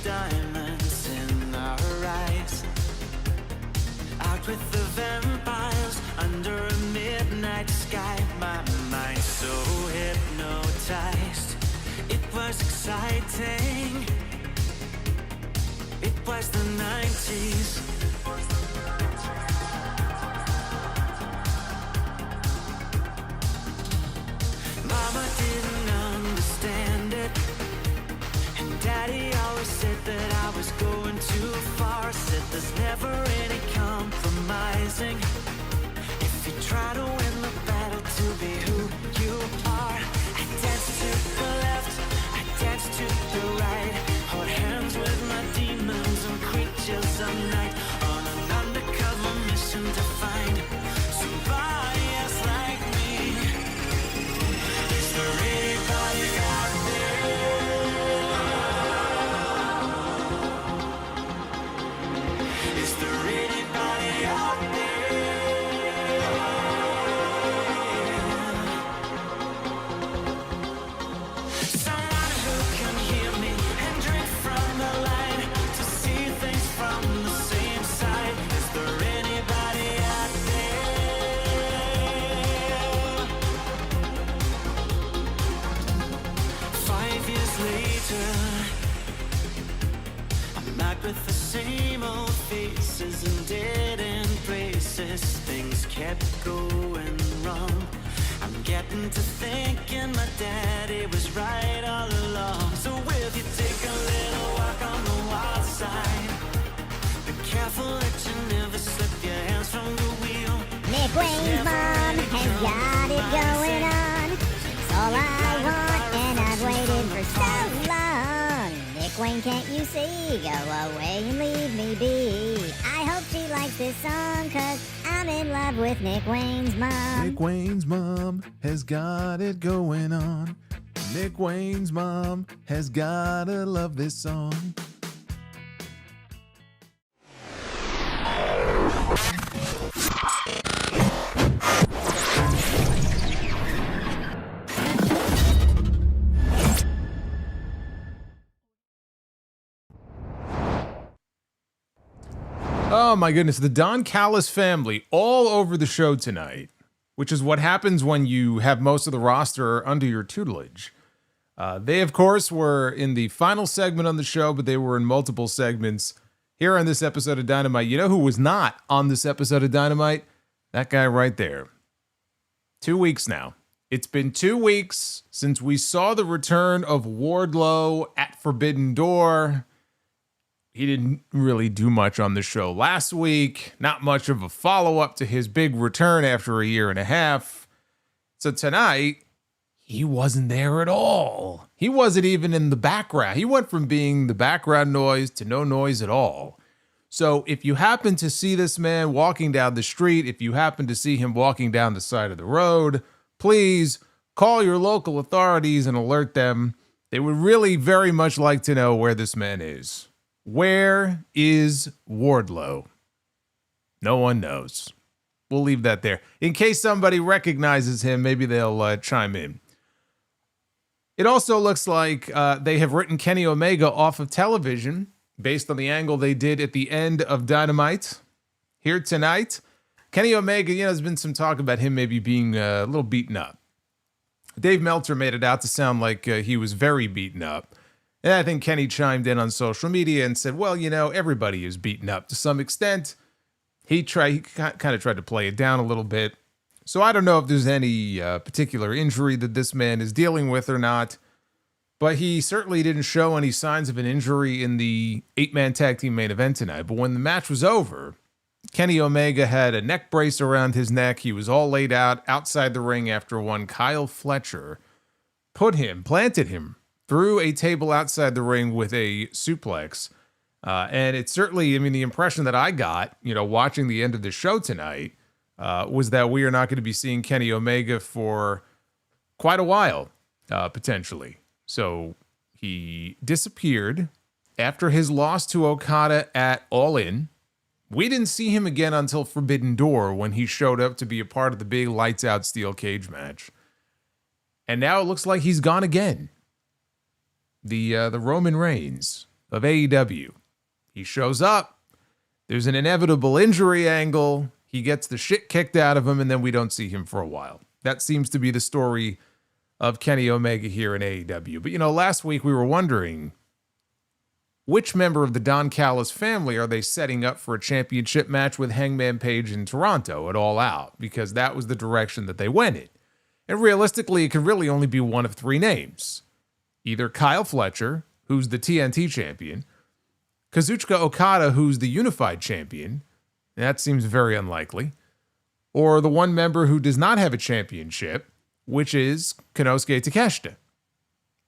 diamonds in our eyes. Out with the vampires under a midnight sky. My mind so hypnotized. It was exciting. It was the 90s. Mama didn't understand it, and Daddy always said that I was going too far. Said there's never any compromising. If you try to win the battle to be who you are. I dance to the left, I dance to the right. Hold hands with my demons and creatures of night. On an undercover mission to find somebody else like me. Is there anybody out there? Is there anybody out there? Someone who can hear me and drink from the light, to see things from the same side. Is there anybody out there? 5 years later, I'm back with the same old faces and dead end places. Things kept going wrong. I'm getting to thinking my daddy was right all along. So will you take a little walk on the wild side? Be careful that you never slip your hands from the wheel. Nick Wayne's mom has got it going on. It's all I want, and I've waited for so long. Nick Wayne, can't you see? Go away and leave me be. I hope she likes this song, cause I'm in love with Nick Wayne's mom. Nick Wayne's mom has got it going on. Nick Wayne's mom has gotta love this song. Oh my goodness, the Don Callis family all over the show tonight, which is what happens when you have most of the roster under your tutelage. They, of course, were in the final segment on the show, but they were in multiple segments here on this episode of Dynamite. You know who was not on this episode of Dynamite? That guy right there. 2 weeks now. It's been 2 weeks since we saw the return of Wardlow at Forbidden Door. He didn't really do much on the show last week. Not much of a follow-up to his big return after a year and a half. So tonight, he wasn't there at all. He wasn't even in the background. He went from being the background noise to no noise at all. So if you happen to see this man walking down the street, if you happen to see him walking down the side of the road, please call your local authorities and alert them. They would really very much like to know where this man is. Where is Wardlow? No one knows. We'll leave that there. In case somebody recognizes him, maybe they'll chime in. It also looks like they have written Kenny Omega off of television based on the angle they did at the end of Dynamite here tonight. Kenny Omega, there's been some talk about him maybe being a little beaten up. Dave Meltzer made it out to sound like he was very beaten up. And I think Kenny chimed in on social media and said, well, everybody is beaten up to some extent. He kind of tried to play it down a little bit. So I don't know if there's any particular injury that this man is dealing with or not. But he certainly didn't show any signs of an injury in the 8-man tag team main event tonight. But when the match was over, Kenny Omega had a neck brace around his neck. He was all laid out outside the ring after one Kyle Fletcher planted him through a table outside the ring with a suplex. And it's certainly, the impression that I got, watching the end of the show tonight, was that we are not going to be seeing Kenny Omega for quite a while, potentially. So he disappeared after his loss to Okada at All In. We didn't see him again until Forbidden Door when he showed up to be a part of the big lights out steel cage match. And now it looks like he's gone again. The Roman Reigns of AEW. He shows up. There's an inevitable injury angle. He gets the shit kicked out of him, and then we don't see him for a while. That seems to be the story of Kenny Omega here in AEW. But, last week we were wondering, which member of the Don Callis family are they setting up for a championship match with Hangman Page in Toronto at All Out? Because that was the direction that they went in. And realistically, it could really only be one of three names. Either Kyle Fletcher, who's the TNT champion, Kazuchika Okada, who's the unified champion, that seems very unlikely, or the one member who does not have a championship, which is Konosuke Takeshita.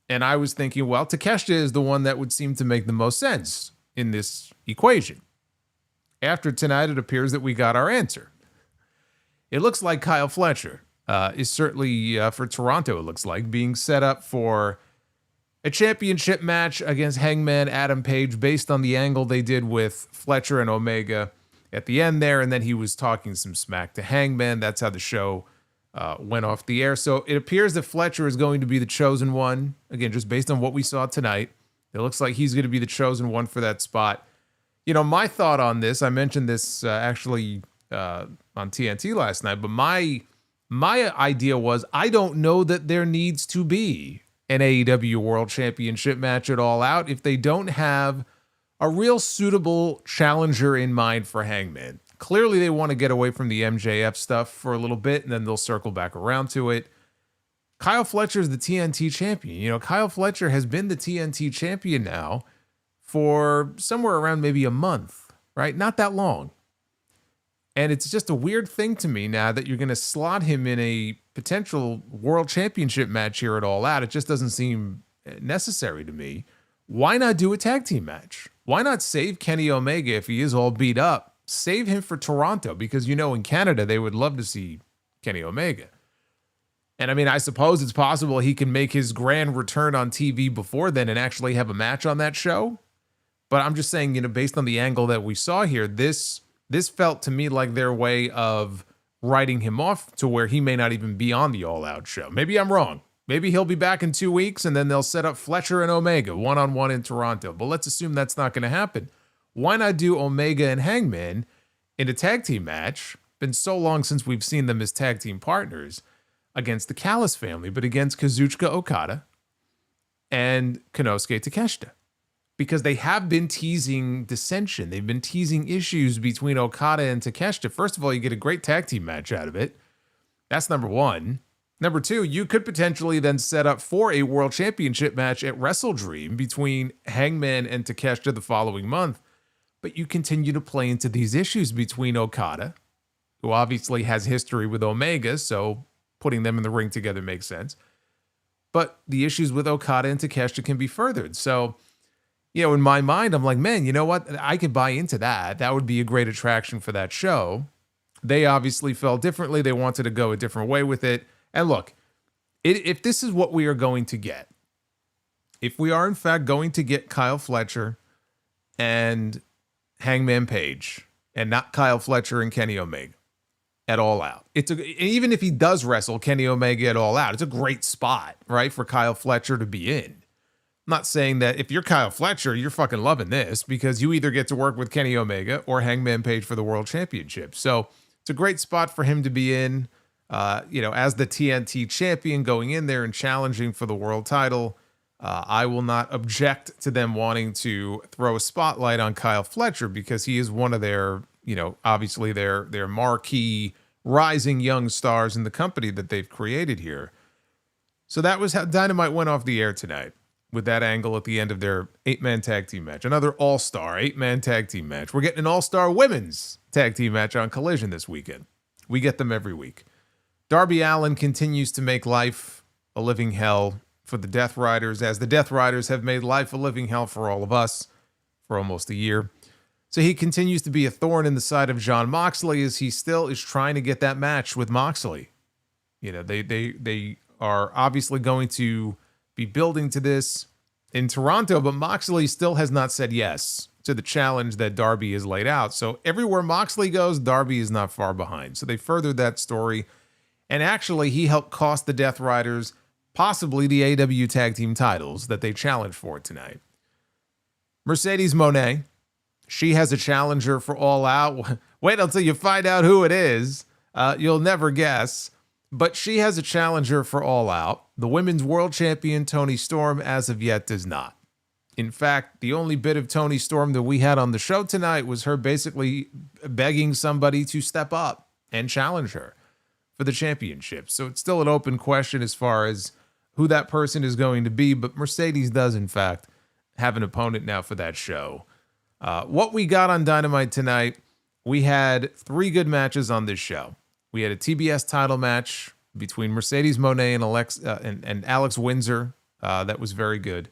And I was thinking, well, Takeshita is the one that would seem to make the most sense in this equation. After tonight, it appears that we got our answer. It looks like Kyle Fletcher is certainly, for Toronto, it looks like, being set up for a championship match against Hangman Adam Page based on the angle they did with Fletcher and Omega at the end there. And then he was talking some smack to Hangman. That's how the show went off the air. So it appears that Fletcher is going to be the chosen one. Again, just based on what we saw tonight, it looks like he's going to be the chosen one for that spot. My thought on this, I mentioned this actually on TNT last night, but my idea was, I don't know that there needs to be an AEW World Championship match at All Out if they don't have a real suitable challenger in mind for Hangman. Clearly, they want to get away from the MJF stuff for a little bit, and then they'll circle back around to it. Kyle Fletcher is the TNT champion. Kyle Fletcher has been the TNT champion now for somewhere around maybe a month, right? Not that long. And it's just a weird thing to me now that you're going to slot him in a potential world championship match here at All Out. It just doesn't seem necessary to me. Why not do a tag team match? Why not save Kenny Omega if he is all beat up? Save him for Toronto, because in Canada they would love to see Kenny Omega. And I suppose it's possible he can make his grand return on TV before then and actually have a match on that show. But I'm just saying, based on the angle that we saw here, this felt to me like their way of writing him off to where he may not even be on the All Out show. Maybe I'm wrong. Maybe he'll be back in 2 weeks and then they'll set up Fletcher and Omega one-on-one in Toronto. But let's assume that's not going to happen. Why not do Omega and Hangman in a tag team match? Been so long since we've seen them as tag team partners against the Callis family, but against Kazuchika Okada and Konosuke Takeshita. Because they have been teasing dissension. They've been teasing issues between Okada and Takeshita. First of all, you get a great tag team match out of it. That's number one. Number two, you could potentially then set up for a world championship match at Wrestle Dream between Hangman and Takeshita the following month. But you continue to play into these issues between Okada, who obviously has history with Omega, so putting them in the ring together makes sense. But the issues with Okada and Takeshita can be furthered. So, in my mind, I'm like, man, you know what? I could buy into that. That would be a great attraction for that show. They obviously felt differently. They wanted to go a different way with it. And look, if this is what we are going to get, if we are in fact going to get Kyle Fletcher and Hangman Page, and not Kyle Fletcher and Kenny Omega at All Out, even if he does wrestle Kenny Omega at All Out, it's a great spot, right, for Kyle Fletcher to be in. I'm not saying that if you're Kyle Fletcher, you're fucking loving this, because you either get to work with Kenny Omega or Hangman Page for the World Championship. So it's a great spot for him to be in, as the TNT champion, going in there and challenging for the world title. I will not object to them wanting to throw a spotlight on Kyle Fletcher, because he is one of their, obviously their marquee rising young stars in the company that they've created here. So that was how Dynamite went off the air tonight, with that angle at the end of their 8-man tag team match. Another all-star 8-man tag team match. We're getting an all-star women's tag team match on Collision this weekend. We get them every week. Darby Allin continues to make life a living hell for the Death Riders, as the Death Riders have made life a living hell for all of us for almost a year. So he continues to be a thorn in the side of Jon Moxley, as he still is trying to get that match with Moxley. They are obviously going to be building to this in Toronto, but Moxley still has not said yes to the challenge that Darby has laid out. So everywhere Moxley goes, Darby is not far behind. So they furthered that story, and actually he helped cost the Death Riders possibly the AEW tag team titles that they challenged for tonight. Mercedes Moné, she has a challenger for All Out. Wait until you find out who it is. You'll never guess. But she has a challenger for All Out. The women's world champion, Toni Storm, as of yet does not. In fact, the only bit of Toni Storm that we had on the show tonight was her basically begging somebody to step up and challenge her for the championship. So it's still an open question as far as who that person is going to be. But Mercedes does, in fact, have an opponent now for that show. What we got on Dynamite tonight, we had 3 good matches on this show. We had a TBS title match between Mercedes Moné and Alex Windsor. That was very good.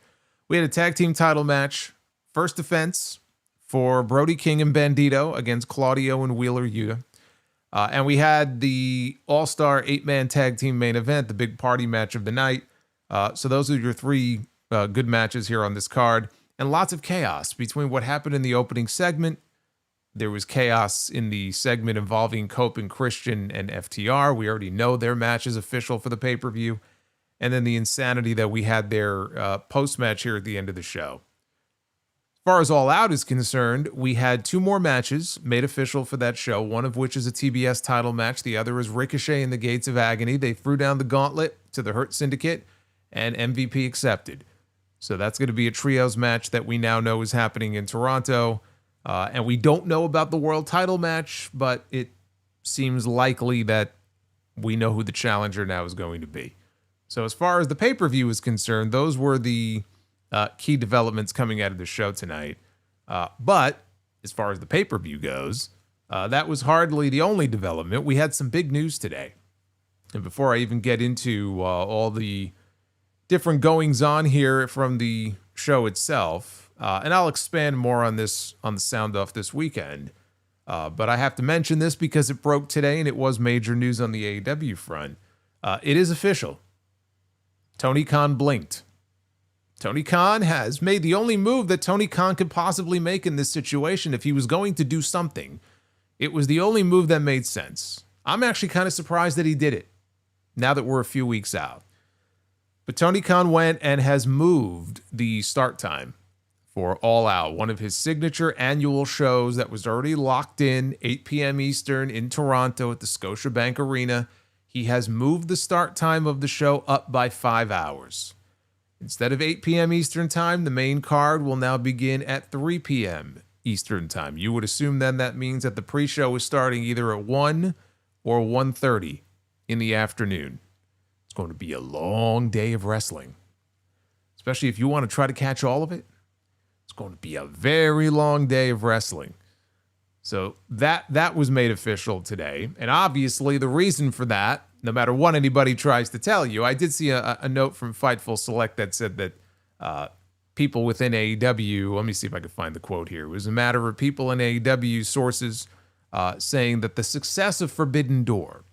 We had a tag team title match, first defense for Brody King and Bandito against Claudio and Wheeler Yuta. And we had the all-star 8-man tag team main event, the big party match of the night. So those are your 3 good matches here on this card. And lots of chaos between what happened in the opening segment. There was chaos in the segment involving Cope and Christian and FTR. We already know their match is official for the pay-per-view. And then the insanity that we had their post-match here at the end of the show. As far as All Out is concerned, we had 2 more matches made official for that show, one of which is a TBS title match. The other is Ricochet and the Gates of Agony. They threw down the gauntlet to the Hurt Syndicate, and MVP accepted. So that's going to be a trios match that we now know is happening in Toronto. And we don't know about the world title match, but it seems likely that we know who the challenger now is going to be. So as far as the pay-per-view is concerned, those were the key developments coming out of the show tonight. But as far as the pay-per-view goes, that was hardly the only development. We had some big news today. And before I even get into all the different goings-on here from the show itself, and I'll expand more on this on the Sound Off this weekend. But I have to mention this because it broke today and it was major news on the AEW front. It is official. Tony Khan blinked. Tony Khan has made the only move that Tony Khan could possibly make in this situation. If he was going to do something, it was the only move that made sense. I'm actually kind of surprised that he did it now that we're a few weeks out. But Tony Khan went and has moved the start time for All Out, one of his signature annual shows that was already locked in, 8 p.m. Eastern in Toronto at the Scotiabank Arena. He has moved the start time of the show up by 5 hours. Instead of 8 p.m. Eastern time, the main card will now begin at 3 p.m. Eastern time. You would assume then that means that the pre-show is starting either at 1 or 1:30 in the afternoon. It's going to be a long day of wrestling, especially if you want to try to catch all of it. It's going to be a very long day of wrestling. So that was made official today. And obviously the reason for that, no matter what anybody tries to tell you, I did see a note from Fightful Select that said that people within AEW, let me see if I can find the quote here. It was a matter of people in AEW sources saying that the success of Forbidden Door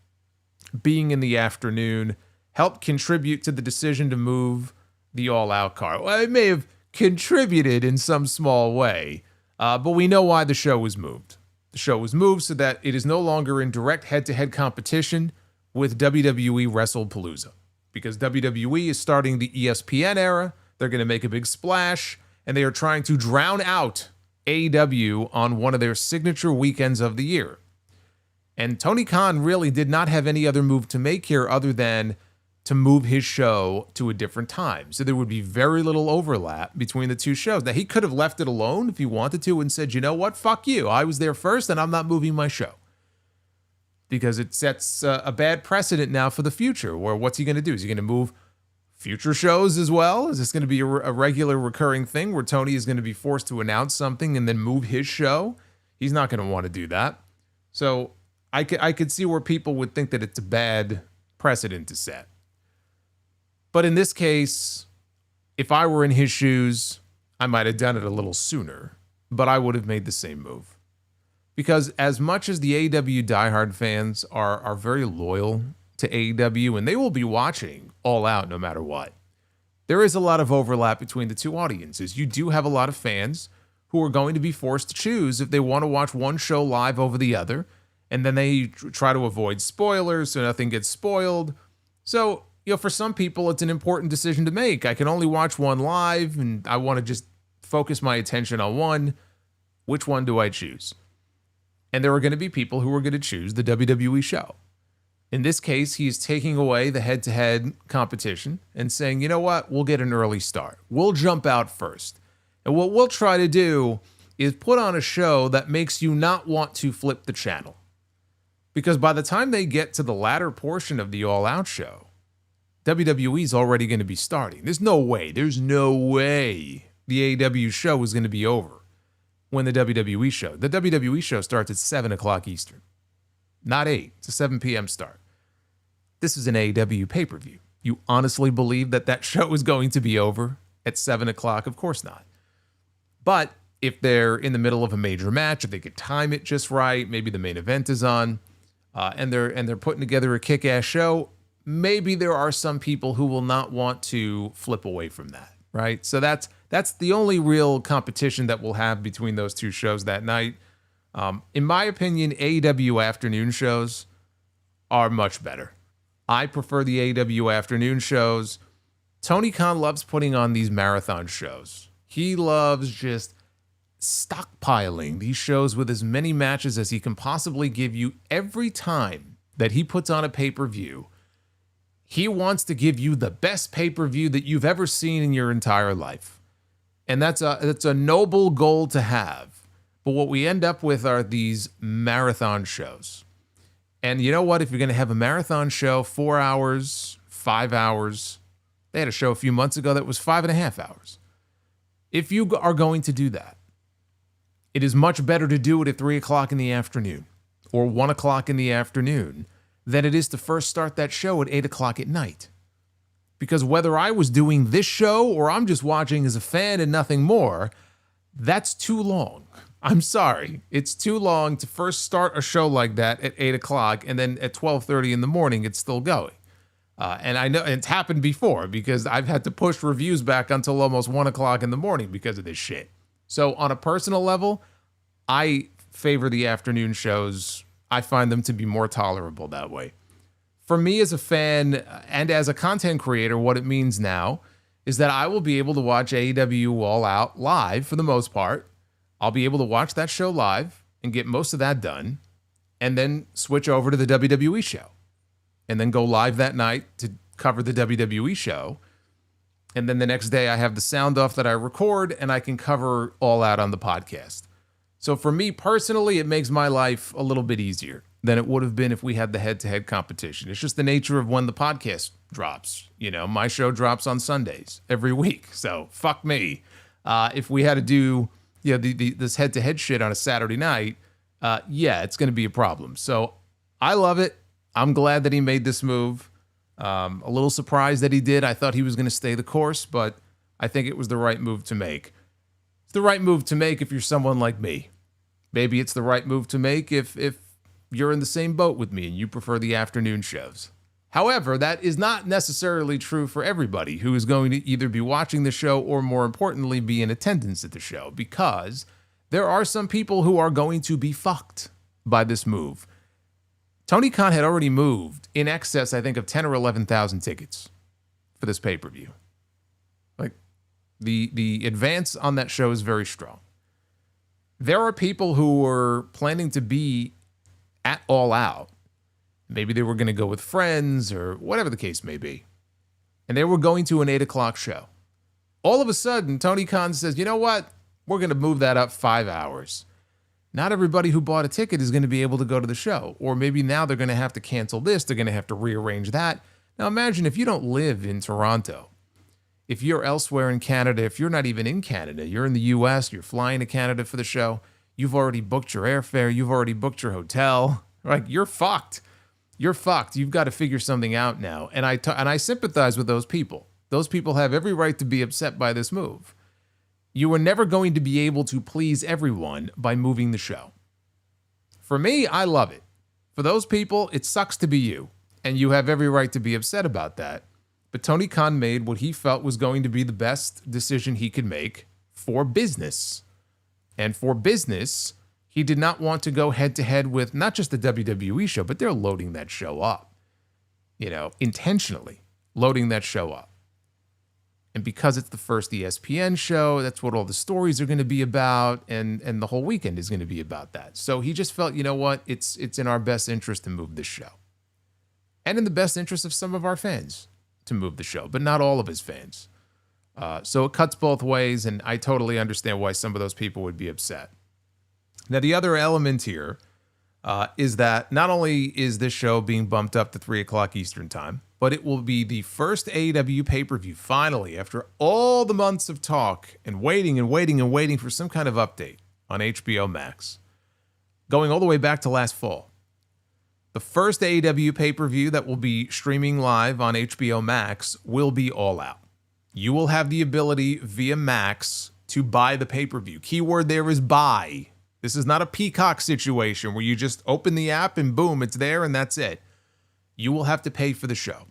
being in the afternoon helped contribute to the decision to move the All Out card. Well, it may have contributed in some small way, but we know why the show was moved. The show was moved so that it is no longer in direct head-to-head competition with WWE WrestlePalooza, because WWE is starting the ESPN era. They're going to make a big splash, and they are trying to drown out AEW on one of their signature weekends of the year. And Tony Khan really did not have any other move to make here other than to move his show to a different time. So there would be very little overlap between the two shows. Now, he could have left it alone if he wanted to and said, you know what, fuck you. I was there first and I'm not moving my show. Because it sets a bad precedent now for the future, where what's he going to do? Is he going to move future shows as well? Is this going to be a regular recurring thing where Tony is going to be forced to announce something and then move his show? He's not going to want to do that. So I could see where people would think that it's a bad precedent to set. But in this case, if I were in his shoes, I might have done it a little sooner, but I would have made the same move. Because as much as the AEW diehard fans are very loyal to AEW, and they will be watching All Out no matter what, there is a lot of overlap between the two audiences. You do have a lot of fans who are going to be forced to choose if they want to watch one show live over the other, and then they try to avoid spoilers so nothing gets spoiled. So, you know, for some people, it's an important decision to make. I can only watch one live, and I want to just focus my attention on one, which one do I choose? And there are going to be people who are going to choose the WWE show. In this case, he's taking away the head-to-head competition and saying, you know what, we'll get an early start. We'll jump out first. And what we'll try to do is put on a show that makes you not want to flip the channel. Because by the time they get to the latter portion of the All Out show, WWE is already going to be starting. There's no way the AEW show is going to be over when the WWE show starts at 7 o'clock Eastern. Not 8. It's a 7 p.m. start. This is an AEW pay-per-view. You honestly believe that show is going to be over at 7 o'clock? Of course not. But if they're in the middle of a major match, if they could time it just right, maybe the main event is on, and they're putting together a kick-ass show, maybe there are some people who will not want to flip away from that, right? So that's the only real competition that we'll have between those two shows that night. In my opinion, AEW afternoon shows are much better. I prefer the AEW afternoon shows. Tony Khan loves putting on these marathon shows. He loves just stockpiling these shows with as many matches as he can possibly give you every time that he puts on a pay-per-view. He wants to give you the best pay-per-view that you've ever seen in your entire life. And that's a noble goal to have. But what we end up with are these marathon shows. And you know what? If you're going to have a marathon show, 4 hours, 5 hours, they had a show a few months ago that was 5.5 hours. If you are going to do that, it is much better to do it at 3 o'clock in the afternoon or 1 o'clock in the afternoon than it is to first start that show at 8 o'clock at night. Because whether I was doing this show or I'm just watching as a fan and nothing more, that's too long. I'm sorry. It's too long to first start a show like that at 8 o'clock and then at 12:30 in the morning, it's still going. And I know it's happened before because I've had to push reviews back until almost 1 o'clock in the morning because of this shit. So on a personal level, I favor the afternoon shows. I find them to be more tolerable that way. For me as a fan and as a content creator, what it means now is that I will be able to watch AEW All Out live for the most part. I'll be able to watch that show live and get most of that done and then switch over to the WWE show and then go live that night to cover the WWE show. And then the next day I have the sound off that I record and I can cover All Out on the podcast. So for me personally, it makes my life a little bit easier than it would have been if we had the head-to-head competition. It's just the nature of when the podcast drops. You know, my show drops on Sundays every week. So fuck me. If we had to do this head-to-head shit on a Saturday night, it's going to be a problem. So I love it. I'm glad that he made this move. A little surprised that he did. I thought he was going to stay the course, but I think it was the right move to make. It's the right move to make if you're someone like me. Maybe it's the right move to make if you're in the same boat with me and you prefer the afternoon shows. However, that is not necessarily true for everybody who is going to either be watching the show or, more importantly, be in attendance at the show, because there are some people who are going to be fucked by this move. Tony Khan had already moved in excess, I think, of 10 or 11,000 tickets for this pay-per-view. Like, the advance on that show is very strong. There are people who were planning to be at All Out. Maybe they were going to go with friends or whatever the case may be. And they were going to an 8 o'clock show. All of a sudden, Tony Khan says, you know what? We're going to move that up 5 hours. Not everybody who bought a ticket is going to be able to go to the show. Or maybe now they're going to have to cancel this. They're going to have to rearrange that. Now imagine if you don't live in Toronto. If you're elsewhere in Canada, if you're not even in Canada, you're in the US, you're flying to Canada for the show, you've already booked your airfare, you've already booked your hotel. Like, you're fucked. You're fucked. You've got to figure something out now. And I sympathize with those people. Those people have every right to be upset by this move. You are never going to be able to please everyone by moving the show. For me, I love it. For those people, it sucks to be you. And you have every right to be upset about that. But Tony Khan made what he felt was going to be the best decision he could make for business. And for business, he did not want to go head-to-head with not just the WWE show, but they're loading that show up. You know, intentionally loading that show up. And because it's the first ESPN show, that's what all the stories are going to be about, and the whole weekend is going to be about that. So he just felt, you know what, it's in our best interest to move this show. And in the best interest of some of our fans to move the show, but not all of his fans. So it cuts both ways, and I totally understand why some of those people would be upset. Now, the other element here is that not only is this show being bumped up to 3 o'clock Eastern time, but it will be the first AEW pay-per-view, finally, after all the months of talk and waiting for some kind of update on HBO Max, going all the way back to last fall. The first AEW pay-per-view that will be streaming live on HBO Max will be All Out. You will have the ability via Max to buy the pay-per-view. Keyword there is buy. This is not a Peacock situation where you just open the app and boom, it's there and that's it. You will have to pay for the show.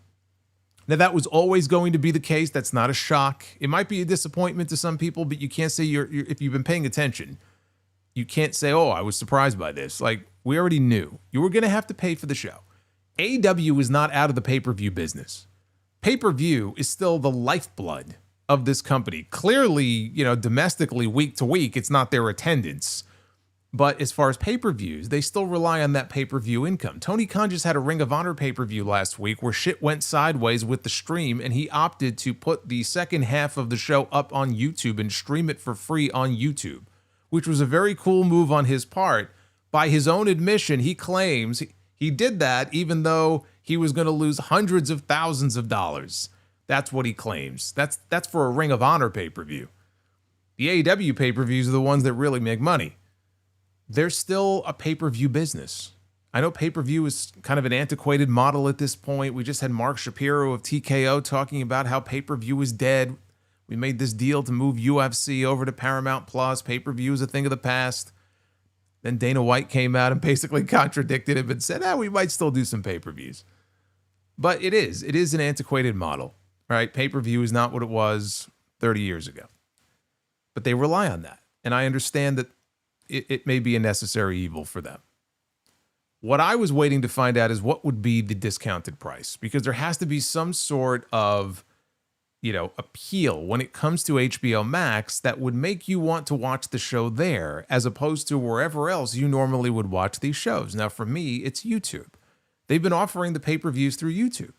Now, that was always going to be the case. That's not a shock. It might be a disappointment to some people, but you can't say if you've been paying attention, you can't say, oh, I was surprised by this. Like, we already knew. You were going to have to pay for the show. AEW is not out of the pay-per-view business. Pay-per-view is still the lifeblood of this company. Clearly, domestically, week to week, it's not their attendance. But as far as pay-per-views, they still rely on that pay-per-view income. Tony Khan just had a Ring of Honor pay-per-view last week where shit went sideways with the stream, and he opted to put the second half of the show up on YouTube and stream it for free on YouTube, which was a very cool move on his part. By his own admission, he claims he did that even though he was going to lose hundreds of thousands of dollars. That's what he claims. That's for a Ring of Honor pay-per-view. The AEW pay-per-views are the ones that really make money. There's still a pay-per-view business. I know pay-per-view is kind of an antiquated model at this point. We just had Mark Shapiro of TKO talking about how pay-per-view is dead. We made this deal to move UFC over to Paramount Plus. Pay-per-view is a thing of the past. Then Dana White came out and basically contradicted him and said, we might still do some pay-per-views. But it is an antiquated model, right? Pay-per-view is not what it was 30 years ago. But they rely on that. And I understand that it may be a necessary evil for them. What I was waiting to find out is what would be the discounted price, because there has to be some sort of, appeal when it comes to HBO Max that would make you want to watch the show there as opposed to wherever else you normally would watch these shows. Now, for me, it's YouTube. They've been offering the pay-per-views through YouTube.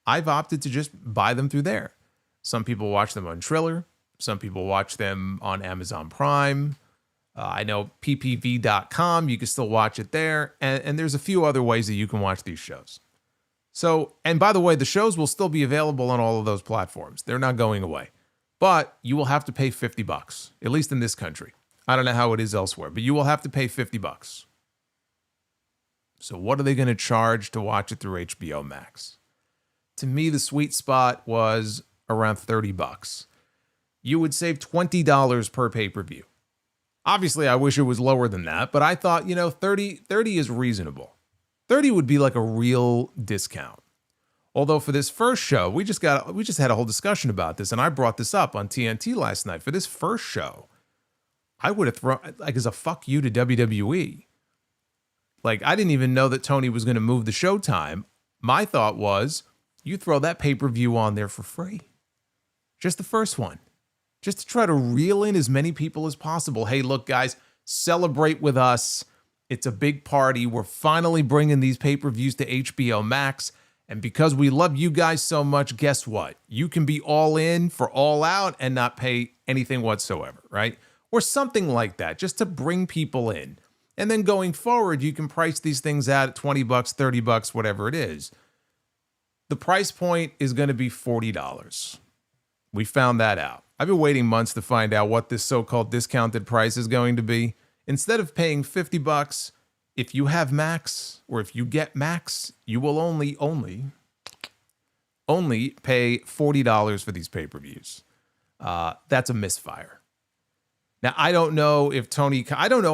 I've opted to just buy them through there. Some people watch them on Triller. Some people watch them on Amazon Prime. I know PPV.com, you can still watch it there. And there's a few other ways that you can watch these shows. So, and by the way, the shows will still be available on all of those platforms. They're not going away. But you will have to pay $50, at least in this country. I don't know how it is elsewhere, but you will have to pay $50. So what are they going to charge to watch it through HBO Max? To me, the sweet spot was around $30. You would save $20 per pay-per-view. Obviously, I wish it was lower than that, but I thought, 30 is reasonable. 30 would be like a real discount. Although for this first show, we just had a whole discussion about this, and I brought this up on TNT last night. For this first show, I would have thrown, as a fuck you to WWE. I didn't even know that Tony was going to move the showtime. My thought was, you throw that pay-per-view on there for free. Just the first one. Just to try to reel in as many people as possible. Hey, look, guys, celebrate with us. It's a big party. We're finally bringing these pay-per-views to HBO Max. And because we love you guys so much, guess what? You can be all in for All Out and not pay anything whatsoever, right? Or something like that, just to bring people in. And then going forward, you can price these things out at $20, $30, whatever it is. The price point is going to be $40. We found that out. I've been waiting months to find out what this so-called discounted price is going to be. Instead of paying $50, if you have Max, or if you get Max, you will only pay $40 for these pay-per-views. That's a misfire. Now, I don't know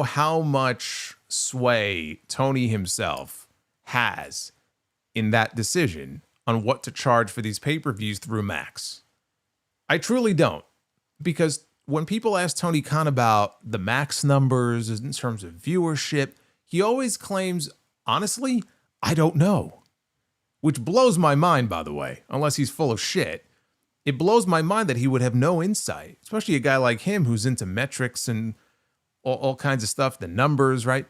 how much sway Tony himself has in that decision on what to charge for these pay-per-views through Max. I truly don't. Because when people ask Tony Khan about the Max numbers in terms of viewership, he always claims, honestly, I don't know. Which blows my mind, by the way, unless he's full of shit. It blows my mind that he would have no insight, especially a guy like him who's into metrics and all kinds of stuff, the numbers, right?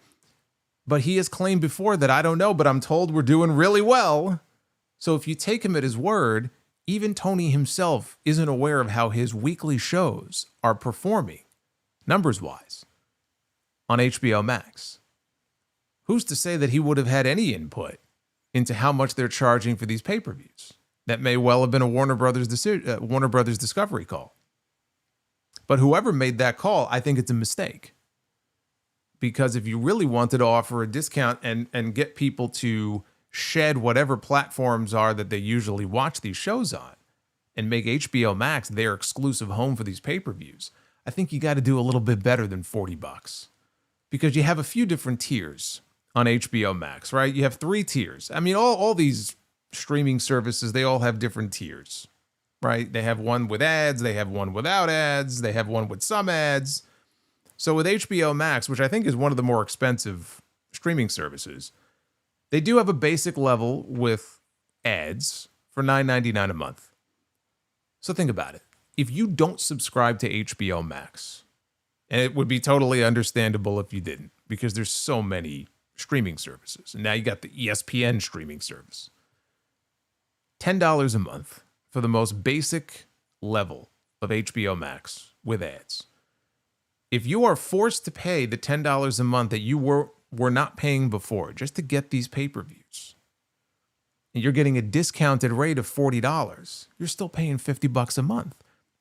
But he has claimed before that I don't know, but I'm told we're doing really well. So if you take him at his word, even Tony himself isn't aware of how his weekly shows are performing, numbers-wise, on HBO Max. Who's to say that he would have had any input into how much they're charging for these pay-per-views? That may well have been a Warner Brothers Discovery call. But whoever made that call, I think it's a mistake. Because if you really wanted to offer a discount and get people to shed whatever platforms are that they usually watch these shows on and make HBO Max their exclusive home for these pay-per-views, I think you got to do a little bit better than $40. Because you have a few different tiers on HBO Max, right? You have 3 tiers. I mean, all these streaming services, they all have different tiers, right? They have one with ads, they have one without ads, they have one with some ads. So with HBO Max, which I think is one of the more expensive streaming services, they do have a basic level with ads for $9.99 a month. So think about it. If you don't subscribe to HBO Max, and it would be totally understandable if you didn't, because there's so many streaming services. And now you got the ESPN streaming service. $10 a month for the most basic level of HBO Max with ads. If you are forced to pay the $10 a month that you were not paying before just to get these pay-per-views, and you're getting a discounted rate of $40, you're still paying $50 a month.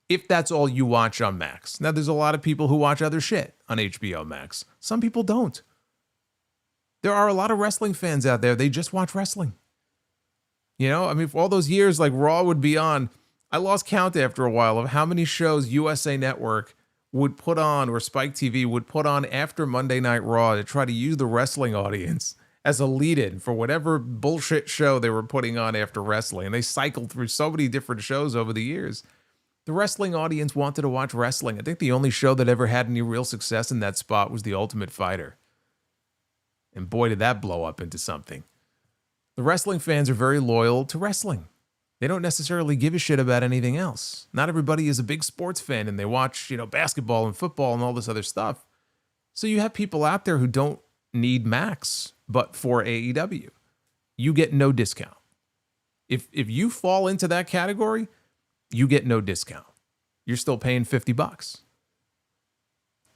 If that's all you watch on Max. Now, there's a lot of people who watch other shit on HBO Max. Some people don't. There are a lot of wrestling fans out there. They just watch wrestling. You know, I mean, for all those years, like Raw would be on, I lost count after a while of how many shows USA Network would put on, or Spike TV would put on after Monday Night Raw to try to use the wrestling audience as a lead-in for whatever bullshit show they were putting on after wrestling. And they cycled through so many different shows over the years. The wrestling audience wanted to watch wrestling. I think the only show that ever had any real success in that spot was The Ultimate Fighter. And boy, did that blow up into something. The wrestling fans are very loyal to wrestling. They don't necessarily give a shit about anything else. Not everybody is a big sports fan and they watch, basketball and football and all this other stuff. So you have people out there who don't need Max, but for AEW, you get no discount. If you fall into that category, you get no discount. You're still paying $50.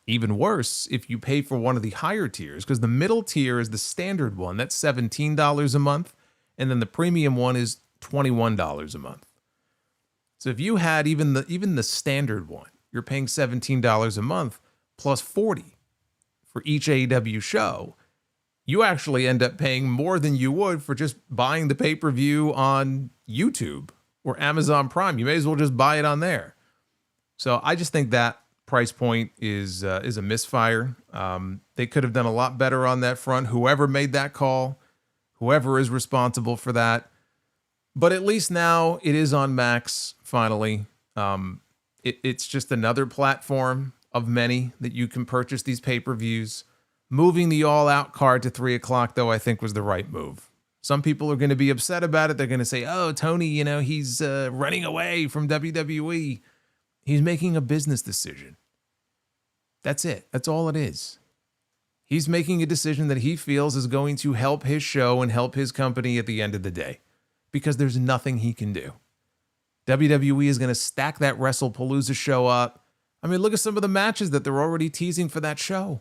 Even worse, if you pay for one of the higher tiers, because the middle tier is the standard one, that's $17 a month, and then the premium one is $21 a month. So if you had even the standard one, you're paying $17 a month plus $40 for each AEW show. You actually end up paying more than you would for just buying the pay-per-view on YouTube or Amazon Prime. You may as well just buy it on there. So I just think that price point is a misfire. They could have done a lot better on that front. Whoever made that call, whoever is responsible for that. But at least now it is on Max, finally. It's just another platform of many that you can purchase these pay-per-views. Moving the all-out card to 3 o'clock, though, I think was the right move. Some people are going to be upset about it. They're going to say, oh, Tony, he's running away from WWE. He's making a business decision. That's it. That's all it is. He's making a decision that he feels is going to help his show and help his company at the end of the day, because there's nothing he can do. WWE is going to stack that WrestlePalooza show up. I mean, look at some of the matches that they're already teasing for that show.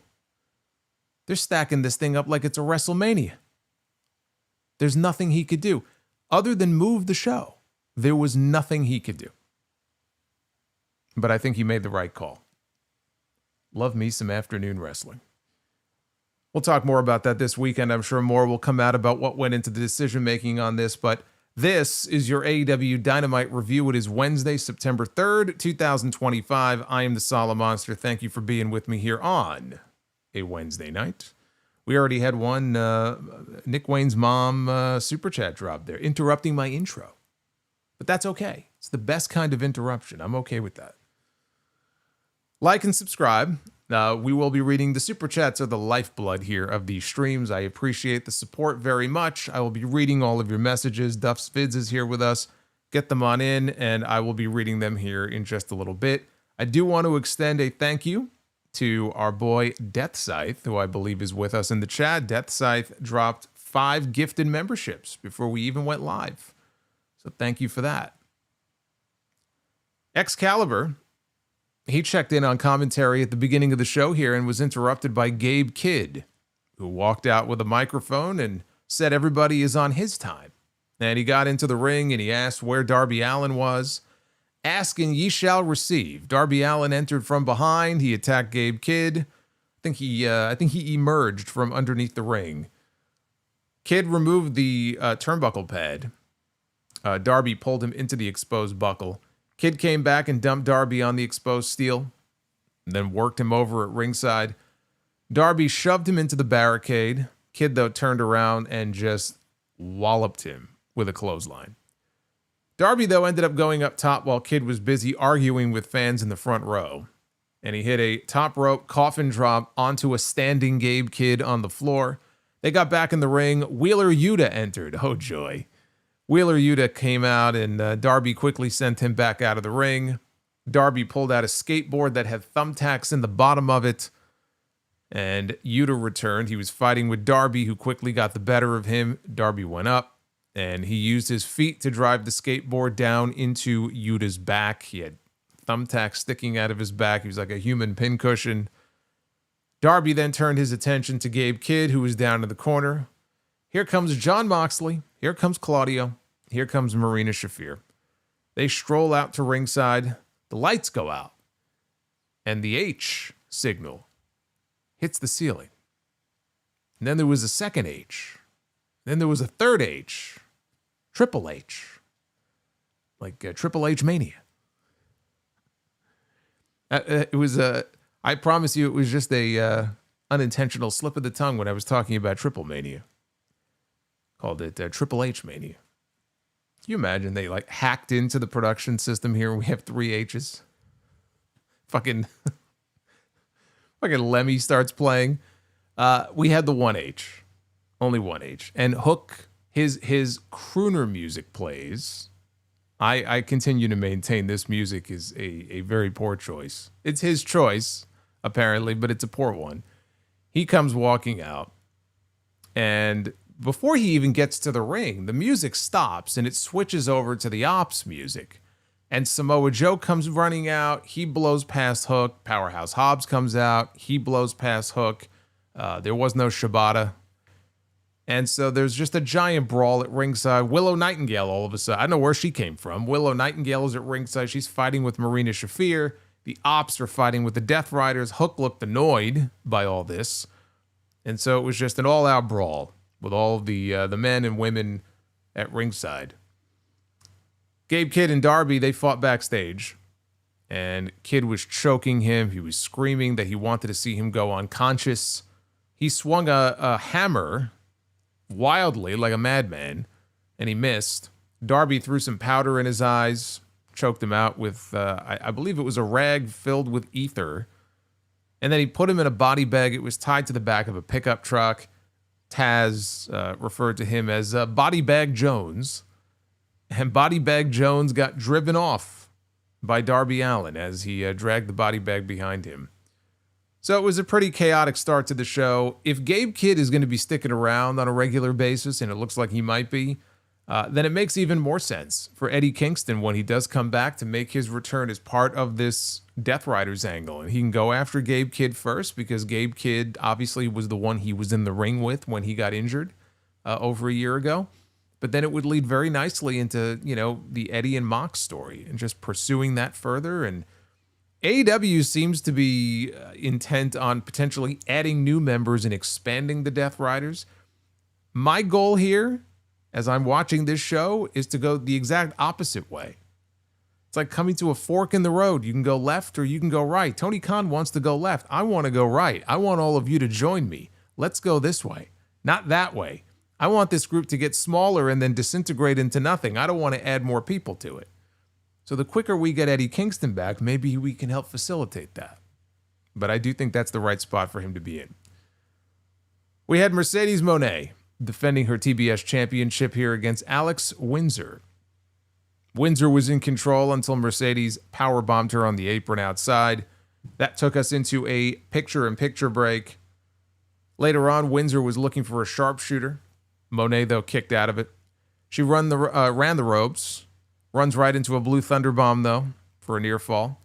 They're stacking this thing up like it's a WrestleMania. There's nothing he could do other than move the show. There was nothing he could do. But I think he made the right call. Love me some afternoon wrestling. We'll talk more about that this weekend. I'm sure more will come out about what went into the decision-making on this, but this is your AEW Dynamite review. It is Wednesday, September 3rd, 2025. I am the Solomonster. Thank you for being with me here on a Wednesday night. We already had one, Nick Wayne's mom super chat drop there, interrupting my intro. But that's okay. It's the best kind of interruption. I'm okay with that. Like and subscribe. We will be reading the super chats, are the lifeblood here of these streams. I appreciate the support very much. I will be reading all of your messages. Duff's Vids is here with us. get them on in, and I will be reading them here in just a little bit. I do want to extend a thank you to our boy Death Scythe, who I believe is with us in the chat. Death Scythe dropped 5 gifted memberships before we even went live. So thank you for that. Excalibur, he checked in on commentary at the beginning of the show here and was interrupted by Gabe Kidd, who walked out with a microphone and said everybody is on his time. And he got into the ring and he asked where Darby Allin was. Asking ye shall receive. Darby Allin entered from behind. He attacked Gabe Kidd. I think he emerged from underneath the ring. Kidd removed the turnbuckle pad. Darby pulled him into the exposed buckle. Kidd came back and dumped Darby on the exposed steel, and then worked him over at ringside. Darby shoved him into the barricade. Kidd, though, turned around and just walloped him with a clothesline. Darby, though, ended up going up top while Kidd was busy arguing with fans in the front row. And he hit a top rope coffin drop onto a standing Gabe Kidd on the floor. They got back in the ring. Wheeler Yuta entered. Oh, joy. Wheeler Yuta came out, and Darby quickly sent him back out of the ring. Darby pulled out a skateboard that had thumbtacks in the bottom of it, and Yuta returned. He was fighting with Darby, who quickly got the better of him. Darby went up, and he used his feet to drive the skateboard down into Yuta's back. He had thumbtacks sticking out of his back. He was like a human pincushion. Darby then turned his attention to Gabe Kidd, who was down in the corner. Here comes Jon Moxley. Here comes Claudio. Here comes Marina Shafir. They stroll out to ringside. The lights go out. And the H signal hits the ceiling. And then there was a second H. Then there was a third H. Triple H. Like Triple H Mania. It was I promise you it was just a unintentional slip of the tongue when I was talking about Triple Mania. Called it Triple H Mania. Can you imagine they like hacked into the production system here and we have 3 H's? Fucking Lemmy starts playing. We had the 1 H. Only 1 H. And Hook, his crooner music plays. I continue to maintain this music is a very poor choice. It's his choice, apparently, but it's a poor one. He comes walking out, and before he even gets to the ring, the music stops and it switches over to the Ops music. And Samoa Joe comes running out. He blows past Hook. Powerhouse Hobbs comes out. He blows past Hook. There was no Shibata. And so there's just a giant brawl at ringside. Willow Nightingale all of a sudden. I don't know where she came from. Willow Nightingale is at ringside. She's fighting with Marina Shafir. The Ops are fighting with the Death Riders. Hook looked annoyed by all this. And so it was just an all-out brawl with all of the men and women at ringside. Gabe Kidd and Darby, they fought backstage. And Kidd was choking him. He was screaming that he wanted to see him go unconscious. He swung a hammer wildly like a madman, and he missed. Darby threw some powder in his eyes, choked him out with, I believe it was a rag filled with ether. And then he put him in a body bag. It was tied to the back of a pickup truck. Taz referred to him as Body Bag Jones. And Body Bag Jones got driven off by Darby Allin as he dragged the body bag behind him. So it was a pretty chaotic start to the show. If Gabe Kidd is going to be sticking around on a regular basis, and it looks like he might be, then it makes even more sense for Eddie Kingston when he does come back to make his return as part of this Death Riders angle. And he can go after Gabe Kidd first because Gabe Kidd obviously was the one he was in the ring with when he got injured over a year ago. But then it would lead very nicely into, the Eddie and Mox story and just pursuing that further. And AEW seems to be intent on potentially adding new members and expanding the Death Riders. My goal here, as I'm watching this show, is to go the exact opposite way. It's like coming to a fork in the road. You can go left or you can go right. Tony Khan wants to go left. I want to go right. I want all of you to join me. Let's go this way, not that way. I want this group to get smaller and then disintegrate into nothing. I don't want to add more people to it. So the quicker we get Eddie Kingston back, maybe we can help facilitate that. But I do think that's the right spot for him to be in. We had Mercedes Moné defending her TBS championship here against Alex Windsor. Windsor was in control until Mercedes powerbombed her on the apron outside. That took us into a picture-in-picture break. Later on, Windsor was looking for a sharpshooter. Mone, though, kicked out of it. She ran the ropes, runs right into a blue thunder bomb, though, for a near fall.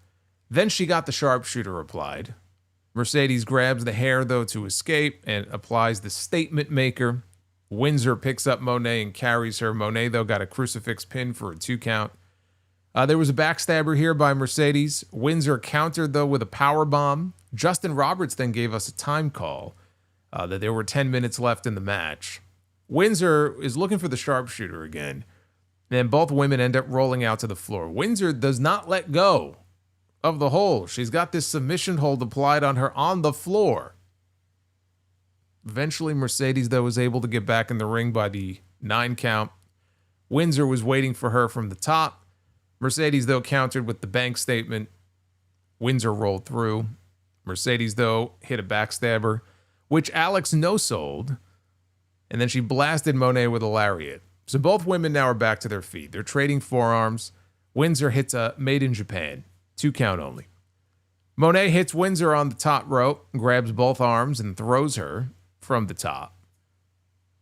Then she got the sharpshooter applied. Mercedes grabs the hair, though, to escape and applies the statement maker. Windsor picks up Mone and carries her. Mone, though, got a crucifix pin for a 2 count. There was a backstabber here by Mercedes. Windsor countered, though, with a power bomb. Justin Roberts then gave us a time call that there were 10 minutes left in the match. Windsor is looking for the sharpshooter again. And both women end up rolling out to the floor. Windsor does not let go of the hold. She's got this submission hold applied on her on the floor. Eventually, Mercedes, though, was able to get back in the ring by the 9 count. Windsor was waiting for her from the top. Mercedes, though, countered with the bank statement. Windsor rolled through. Mercedes, though, hit a backstabber, which Alex no-sold. And then she blasted Mone with a lariat. So both women now are back to their feet. They're trading forearms. Windsor hits a Made in Japan. 2 count only. Mone hits Windsor on the top rope, grabs both arms, and throws her from the top.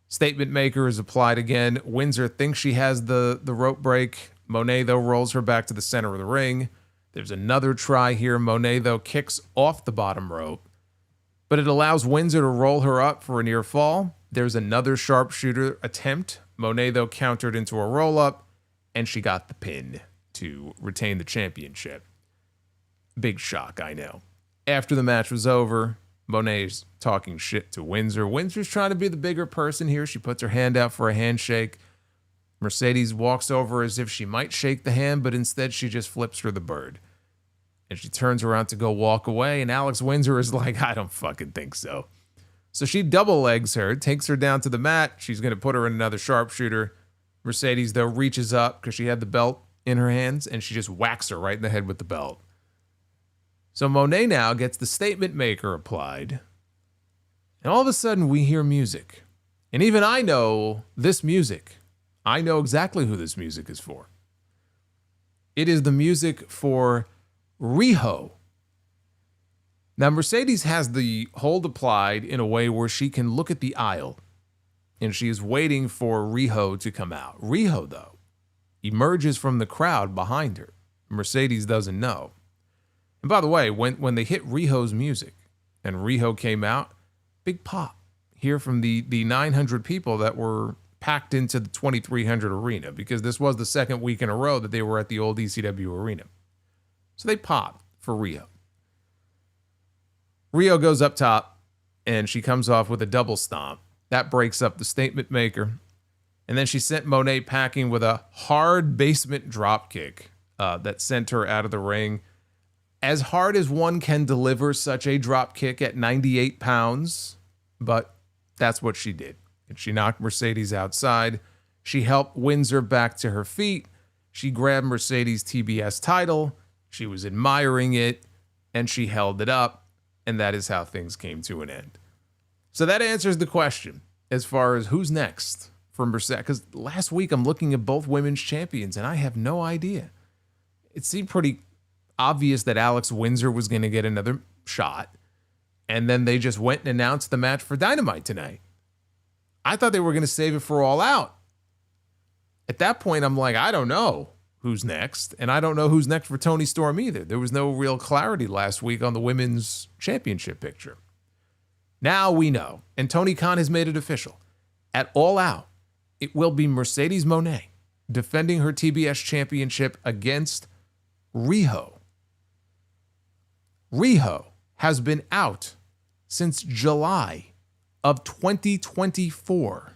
Statement maker is applied again. Windsor thinks she has the rope break. Mone, though, rolls her back to the center of the ring. There's another try here. Mone, though, kicks off the bottom rope, but it allows Windsor to roll her up for a near fall. There's another sharpshooter attempt. Mone, though, countered into a roll-up, and she got the pin to retain the championship. Big shock, I know. After the match was over, Mone's talking shit to Windsor. Windsor's trying to be the bigger person here. She puts her hand out for a handshake. Mercedes walks over as if she might shake the hand, but instead she just flips her the bird. And she turns around to go walk away, and Alex Windsor is like, I don't fucking think so. So she double legs her, takes her down to the mat. She's going to put her in another sharpshooter. Mercedes, though, reaches up because she had the belt in her hands, and she just whacks her right in the head with the belt. So Mone now gets the statement maker applied. And all of a sudden, we hear music. And even I know this music. I know exactly who this music is for. It is the music for Riho. Now, Mercedes has the hold applied in a way where she can look at the aisle, and she is waiting for Riho to come out. Riho, though, emerges from the crowd behind her. Mercedes doesn't know. And by the way, when they hit Riho's music and Riho came out, big pop here from the 900 people that were packed into the 2300 arena, because this was the second week in a row that they were at the old ECW arena. So they popped for Riho. Riho goes up top, and she comes off with a double stomp. That breaks up the statement maker. And then she sent Mone packing with a hard basement drop kick that sent her out of the ring. As hard as one can deliver such a drop kick at 98 pounds, but that's what she did. And she knocked Mercedes outside. She helped Windsor back to her feet. She grabbed Mercedes' TBS title. She was admiring it, and she held it up. And that is how things came to an end. So that answers the question as far as who's next for Mercedes. Because last week I'm looking at both women's champions, and I have no idea. It seemed pretty obvious that Alex Windsor was going to get another shot. And then they just went and announced the match for Dynamite tonight. I thought they were going to save it for All Out. At that point, I'm like, I don't know who's next. And I don't know who's next for Toni Storm either. There was no real clarity last week on the women's championship picture. Now we know. And Tony Khan has made it official. At All Out, it will be Mercedes Mone defending her TBS championship against Riho. Riho has been out since July of 2024.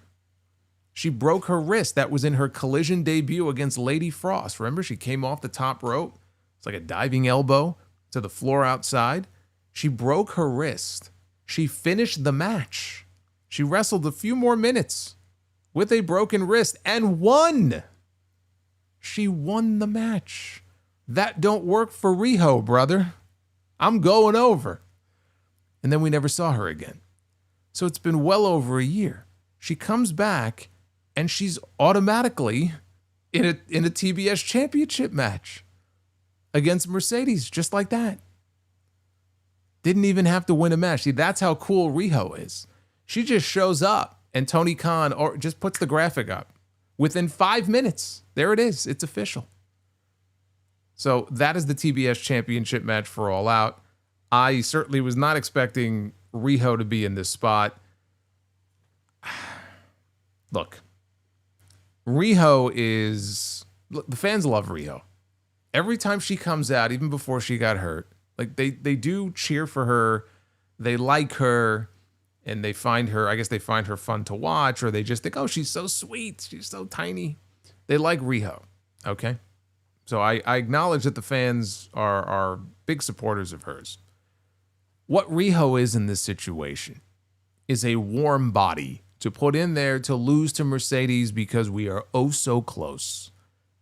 She broke her wrist. That was in her Collision debut against Lady Frost. Remember, she came off the top rope. It's like a diving elbow to the floor outside. She broke her wrist. She finished the match. She wrestled a few more minutes with a broken wrist and won. She won the match. That don't work for Riho, brother. I'm going over. And then we never saw her again. So it's been well over a year. She comes back, and she's automatically in a TBS Championship match against Mercedes, just like that. Didn't even have to win a match. See, that's how cool Riho is. She just shows up, and Tony Khan just puts the graphic up. Within 5 minutes, there it is. It's official. So that is the TBS Championship match for All Out. I certainly was not expecting Riho to be in this spot. Look, Riho is... Look, the fans love Riho. Every time she comes out, even before she got hurt, like they do cheer for her. They like her, and they find her, I guess they find her fun to watch, or they just think, oh, she's so sweet. She's so tiny. They like Riho, okay? So I acknowledge that the fans are big supporters of hers. What Riho is in this situation is a warm body to put in there to lose to Mercedes because we are oh so close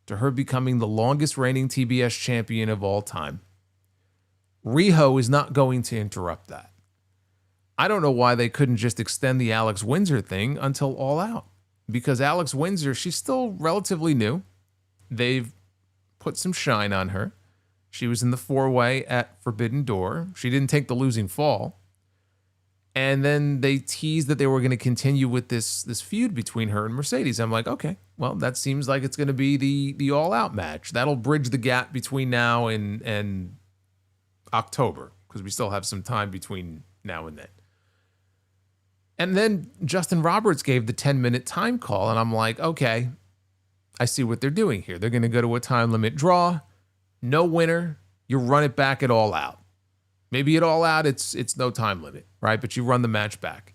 to her becoming the longest reigning TBS champion of all time. Riho is not going to interrupt that. I don't know why they couldn't just extend the Alex Windsor thing until All Out. Because Alex Windsor, she's still relatively new. They've put some shine on her. She was in the 4-way at Forbidden Door. She didn't take the losing fall. And then they teased that they were going to continue with this feud between her and Mercedes. I'm like, okay, well, that seems like it's going to be the all-out match. That'll bridge the gap between now and October, because we still have some time between now and then. And then Justin Roberts gave the 10-minute time call, and I'm like, okay, I see what they're doing here. They're going to go to a time limit draw. No winner. You run it back at All Out. Maybe at All Out, it's no time limit, right? But you run the match back.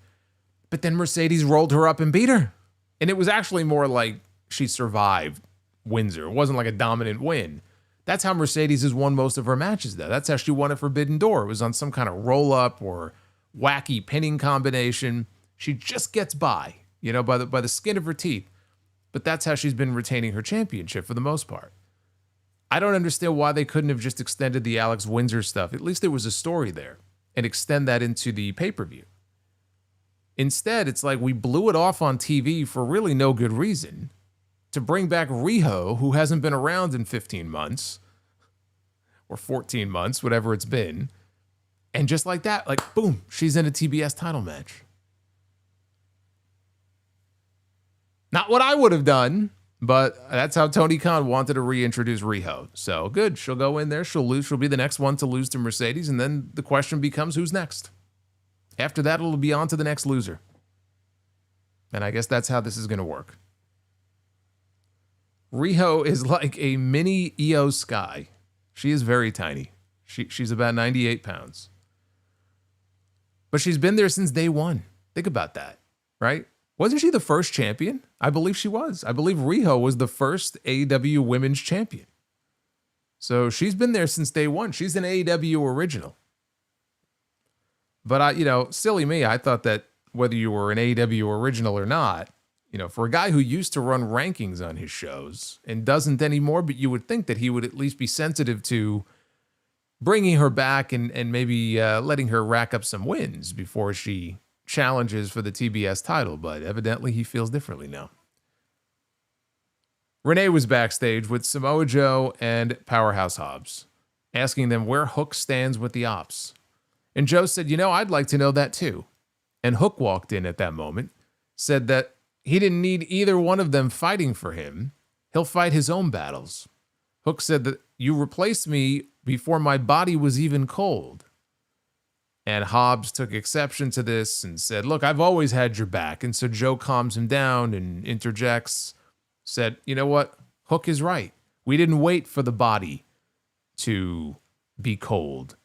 But then Mercedes rolled her up and beat her. And it was actually more like she survived Windsor. It wasn't like a dominant win. That's how Mercedes has won most of her matches, though. That's how she won at Forbidden Door. It was on some kind of roll-up or wacky pinning combination. She just gets by, by the skin of her teeth. But that's how she's been retaining her championship for the most part. I don't understand why they couldn't have just extended the Alex Windsor stuff. At least there was a story there, and extend that into the pay-per-view. Instead, it's like we blew it off on TV for really no good reason to bring back Riho, who hasn't been around in 15 months or 14 months, whatever it's been. And just like that, like, boom, she's in a TBS title match. Not what I would have done, but that's how Tony Khan wanted to reintroduce Riho. So good. She'll go in there. She'll lose. She'll be the next one to lose to Mercedes. And then the question becomes, who's next? After that, it'll be on to the next loser. And I guess that's how this is going to work. Riho is like a mini Io Sky. She is very tiny. She's about 98 pounds. But she's been there since day one. Think about that, right? Wasn't she the first champion? I believe she was. I believe Riho was the first AEW Women's Champion. So she's been there since day one. She's an AEW original. But silly me, I thought that whether you were an AEW original or not, for a guy who used to run rankings on his shows and doesn't anymore, but you would think that he would at least be sensitive to bringing her back and maybe letting her rack up some wins before she challenges for the TBS title, but evidently he feels differently now. Renee was backstage with Samoa Joe and Powerhouse Hobbs, asking them where Hook stands with the Ops. And Joe said, I'd like to know that too. And Hook walked in at that moment, said that he didn't need either one of them fighting for him. He'll fight his own battles. Hook said that you replaced me before my body was even cold. And Hobbs took exception to this and said, look, I've always had your back. And so Joe calms him down and interjects, said, you know what? Hook is right. We didn't wait for the body to be cold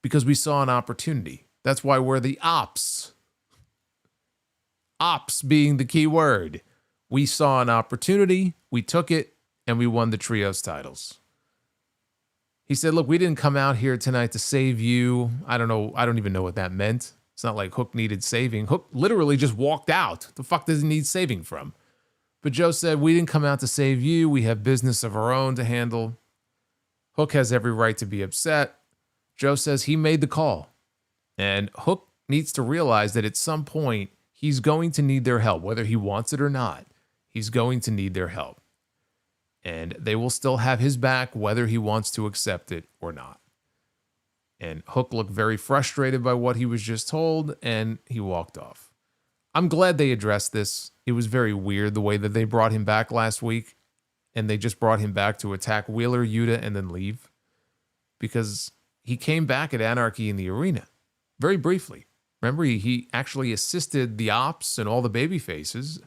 because we saw an opportunity. That's why we're the Ops. Ops being the key word. We saw an opportunity, we took it, and we won the trios titles. He said, look, we didn't come out here tonight to save you. I don't know. I don't even know what that meant. It's not like Hook needed saving. Hook literally just walked out. The fuck does he need saving from? But Joe said, we didn't come out to save you. We have business of our own to handle. Hook has every right to be upset. Joe says he made the call. And Hook needs to realize that at some point, he's going to need their help, whether he wants it or not. He's going to need their help. and they will still have his back whether he wants to accept it or not. And Hook looked very frustrated by what he was just told, and he walked off. I'm glad they addressed this. It was very weird the way that they brought him back last week, and they just brought him back to attack Wheeler, Yuta, and then leave. Because he came back at Anarchy in the Arena, very briefly. Remember, he actually assisted the Ops and all the baby faces,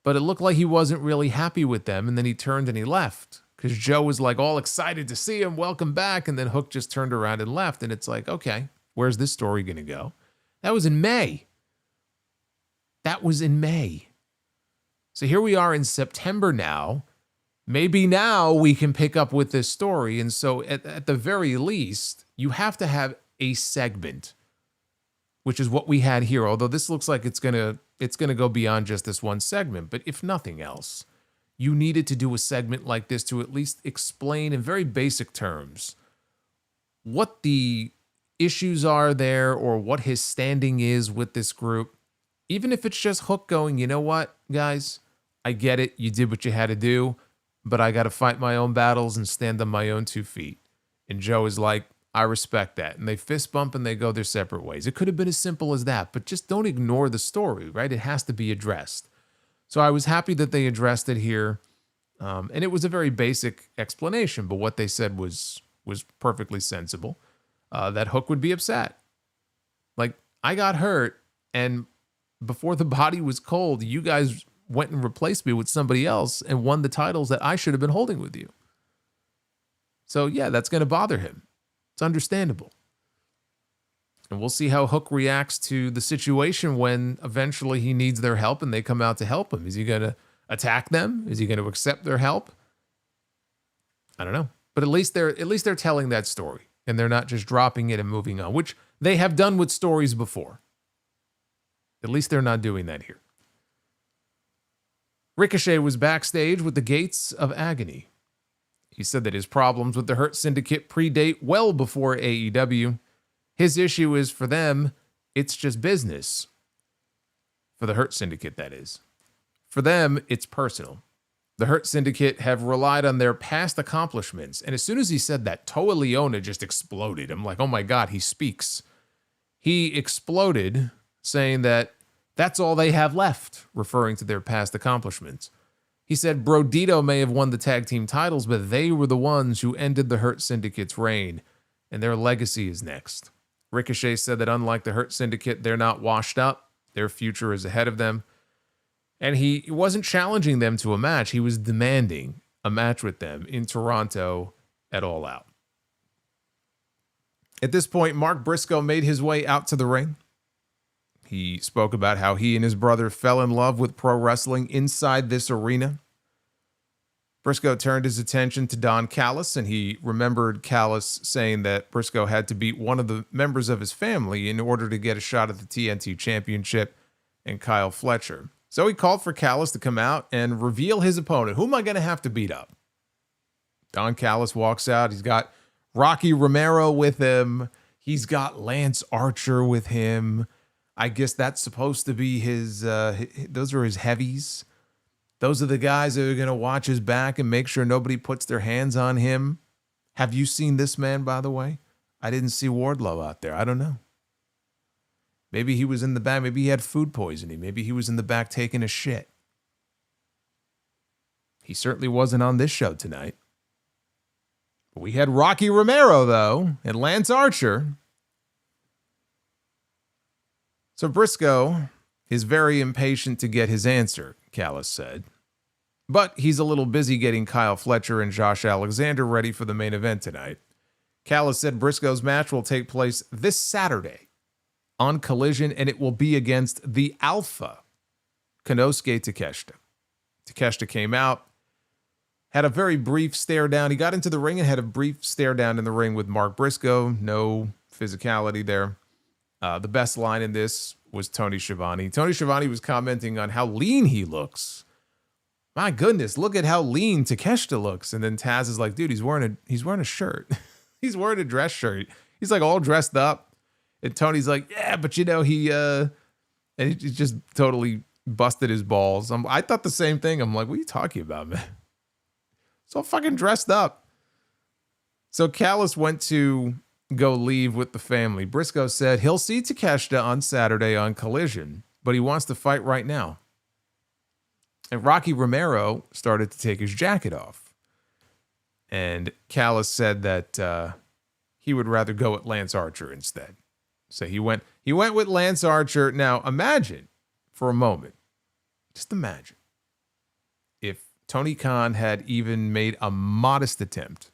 but it looked like he wasn't really happy with them, and then he turned and he left. Because Joe was like all excited to see him, welcome back, and then Hook just turned around and left, and it's like, okay, where's this story going to go? That was in May. That was in May. So here we are in September now. Maybe now we can pick up with this story, and so at the very least, you have to have a segment, which is what we had here, although this looks like it's gonna go beyond just this one segment, but if nothing else, you needed to do a segment like this to at least explain in very basic terms what the issues are there or what his standing is with this group. Even if it's just Hook going, you know what, guys, I get it. You did what you had to do, but I got to fight my own battles and stand on my own 2 feet. And Joe is like, I respect that. And they fist bump and they go their separate ways. It could have been as simple as that, but just don't ignore the story, right? It has to be addressed. So I was happy that they addressed it here. And it was a very basic explanation, but what they said was perfectly sensible. That Hook would be upset. Like, I got hurt, and before the body was cold, you guys went and replaced me with somebody else and won the titles that I should have been holding with you. So yeah, that's going to bother him. It's understandable. And we'll see how Hook reacts to the situation when eventually he needs their help and they come out to help him. Is he going to attack them? Is he going to accept their help? I don't know. But at least they're telling that story, and they're not just dropping it and moving on, which they have done with stories before. At least they're not doing that here. Ricochet was backstage with the Gates of Agony. He said that his problems with the Hurt Syndicate predate well before AEW. His issue is, for them, it's just business. For the Hurt Syndicate, that is. For them, it's personal. The Hurt Syndicate have relied on their past accomplishments. And as soon as he said that, Toa Leona just exploded. I'm like, oh my God, he speaks. He exploded, saying that that's all they have left, referring to their past accomplishments. He said Brodito may have won the tag team titles, but they were the ones who ended the Hurt Syndicate's reign, and their legacy is next. Ricochet said that unlike the Hurt Syndicate, they're not washed up. Their future is ahead of them. And he wasn't challenging them to a match. He was demanding a match with them in Toronto at All Out. At this point, Mark Briscoe made his way out to the ring. He spoke about how he and his brother fell in love with pro wrestling inside this arena. Briscoe turned his attention to Don Callis, and he remembered Callis saying that Briscoe had to beat one of the members of his family in order to get a shot at the TNT Championship and Kyle Fletcher. So he called for Callis to come out and reveal his opponent. Who am I going to have to beat up? Don Callis walks out. He's got Rocky Romero with him. He's got Lance Archer with him. I guess that's supposed to be his, those are his heavies. Those are the guys that are going to watch his back and make sure nobody puts their hands on him. Have you seen this man, by the way? I didn't see Wardlow out there. I don't know. Maybe he was in the back. Maybe he had food poisoning. Maybe he was in the back taking a shit. He certainly wasn't on this show tonight. But we had Rocky Romero, though, and Lance Archer. So Briscoe is very impatient to get his answer, Callis said. But he's a little busy getting Kyle Fletcher and Josh Alexander ready for the main event tonight. Callis said Briscoe's match will take place this Saturday on Collision, and it will be against the Alpha, Konosuke Takeshita. Takeshita came out, had a very brief stare down. He got into the ring and had a brief stare down in the ring with Mark Briscoe. No physicality there. The best line in this was Tony Schiavone. Tony Schiavone was commenting on how lean he looks. My goodness, look at how lean Takeshita looks. And then Taz is like, dude, he's wearing a shirt. He's wearing a dress shirt. He's like all dressed up. And Tony's like, yeah, but you know, and he just totally busted his balls. I thought the same thing. I'm like, what are you talking about, man? So fucking dressed up. So Callis went to go leave with the family. Briscoe said he'll see Takeshita on Saturday on Collision, but he wants to fight right now. And Rocky Romero started to take his jacket off. And Callis said that he would rather go with Lance Archer instead. So he went with Lance Archer. Now imagine for a moment, just imagine if Tony Khan had even made a modest attempt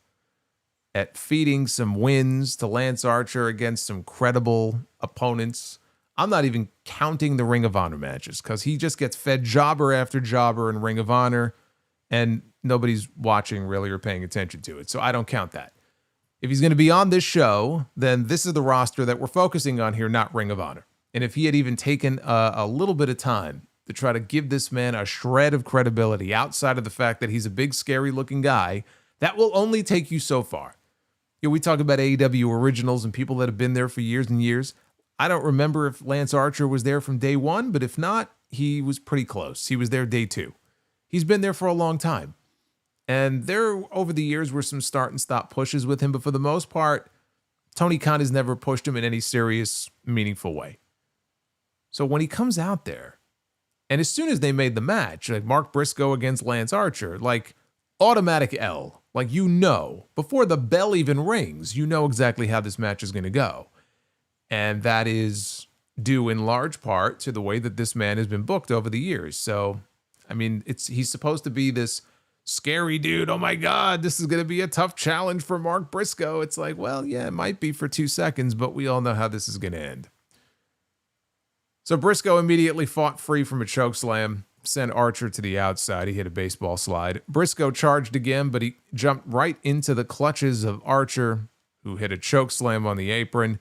at feeding some wins to Lance Archer against some credible opponents. I'm not even counting the Ring of Honor matches because he just gets fed jobber after jobber in Ring of Honor and nobody's watching really or paying attention to it. So I don't count that. If he's going to be on this show, then this is the roster that we're focusing on here, not Ring of Honor. And if he had even taken a little bit of time to try to give this man a shred of credibility outside of the fact that he's a big, scary looking guy, that will only take you so far. You know, we talk about AEW originals and people that have been there for years and years. I don't remember if Lance Archer was there from day one, but if not, he was pretty close. He was there day two. He's been there for a long time. And there, over the years, were some start and stop pushes with him, but for the most part, Tony Khan has never pushed him in any serious, meaningful way. So when he comes out there, and as soon as they made the match, like Mark Briscoe against Lance Archer, like automatic L. Like, you know, before the bell even rings, you know exactly how this match is going to go. And that is due in large part to the way that this man has been booked over the years. So, I mean, he's supposed to be this scary dude. Oh my God, this is going to be a tough challenge for Mark Briscoe. It's like, well, yeah, it might be for 2 seconds, but we all know how this is going to end. So Briscoe immediately fought free from a chokeslam, sent Archer to the outside. He hit a baseball slide. Briscoe charged again, but he jumped right into the clutches of Archer, who hit a chokeslam on the apron.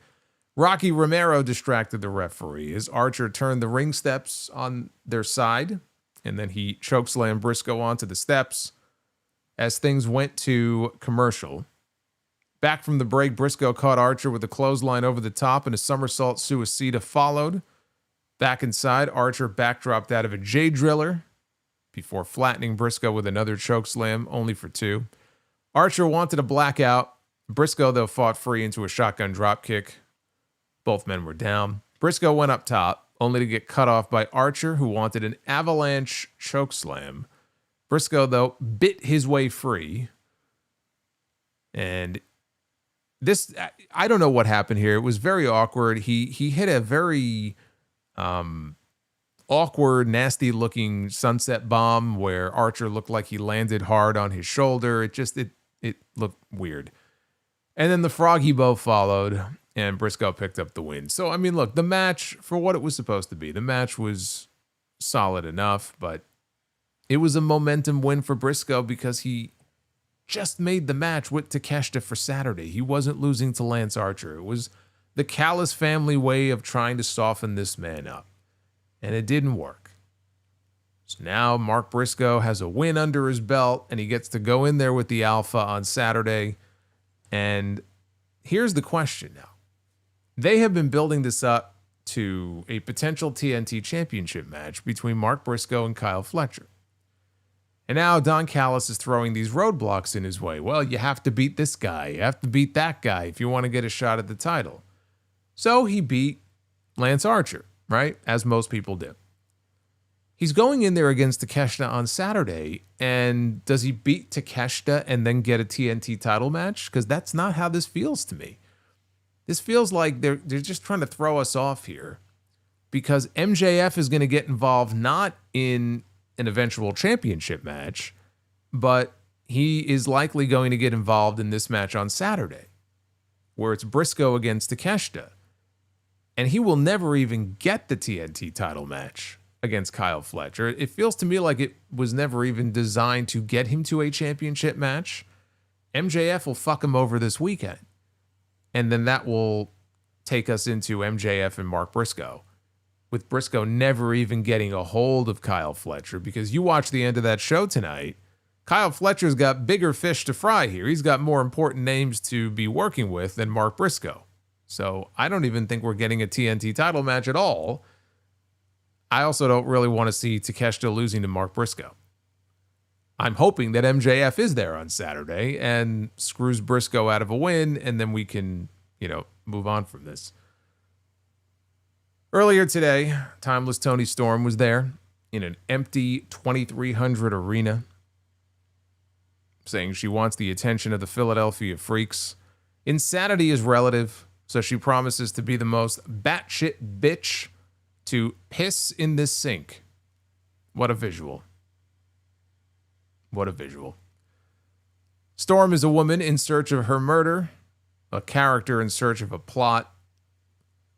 Rocky Romero distracted the referee as Archer turned the ring steps on their side, and then he chokeslammed Briscoe onto the steps. As things went to commercial, back from the break, Briscoe caught Archer with a clothesline over the top and a somersault suicida followed. Back inside, Archer backdropped out of a J Driller before flattening Briscoe with another chokeslam, only for 2. Archer wanted a blackout. Briscoe, though, fought free into a shotgun dropkick. Both men were down. Briscoe went up top, only to get cut off by Archer, who wanted an avalanche chokeslam. Briscoe, though, bit his way free. And this, I don't know what happened here. It was very awkward. He hit a very awkward, nasty-looking sunset bomb where Archer looked like he landed hard on his shoulder. It looked weird. And then the froggy bow followed, and Briscoe picked up the win. So, I mean, look, the match, for what it was supposed to be, the match was solid enough, but it was a momentum win for Briscoe because he just made the match with Takeshita for Saturday. He wasn't losing to Lance Archer. It was the Callis family way of trying to soften this man up. And it didn't work. So now Mark Briscoe has a win under his belt, and he gets to go in there with the Alpha on Saturday. And here's the question now. They have been building this up to a potential TNT championship match between Mark Briscoe and Kyle Fletcher. And now Don Callis is throwing these roadblocks in his way. Well, you have to beat this guy. You have to beat that guy if you want to get a shot at the title. So he beat Lance Archer, right? As most people do. He's going in there against Takeshita on Saturday, and does he beat Takeshita and then get a TNT title match? Because that's not how this feels to me. This feels like they're just trying to throw us off here because MJF is going to get involved not in an eventual championship match, but he is likely going to get involved in this match on Saturday, where it's Briscoe against Takeshita. And he will never even get the TNT title match against Kyle Fletcher. It feels to me like it was never even designed to get him to a championship match. MJF will fuck him over this weekend. And then that will take us into MJF and Mark Briscoe, with Briscoe never even getting a hold of Kyle Fletcher, because you watch the end of that show tonight, Kyle Fletcher's got bigger fish to fry here. He's got more important names to be working with than Mark Briscoe. So I don't even think we're getting a TNT title match at all. I also don't really want to see Takeshita losing to Mark Briscoe. I'm hoping that MJF is there on Saturday and screws Briscoe out of a win, and then we can, move on from this. Earlier today, Timeless Toni Storm was there in an empty 2,300 arena, saying she wants the attention of the Philadelphia Freaks. Insanity is relative, so she promises to be the most batshit bitch to piss in this sink. What a visual. What a visual. Storm is a woman in search of her murder, a character in search of a plot.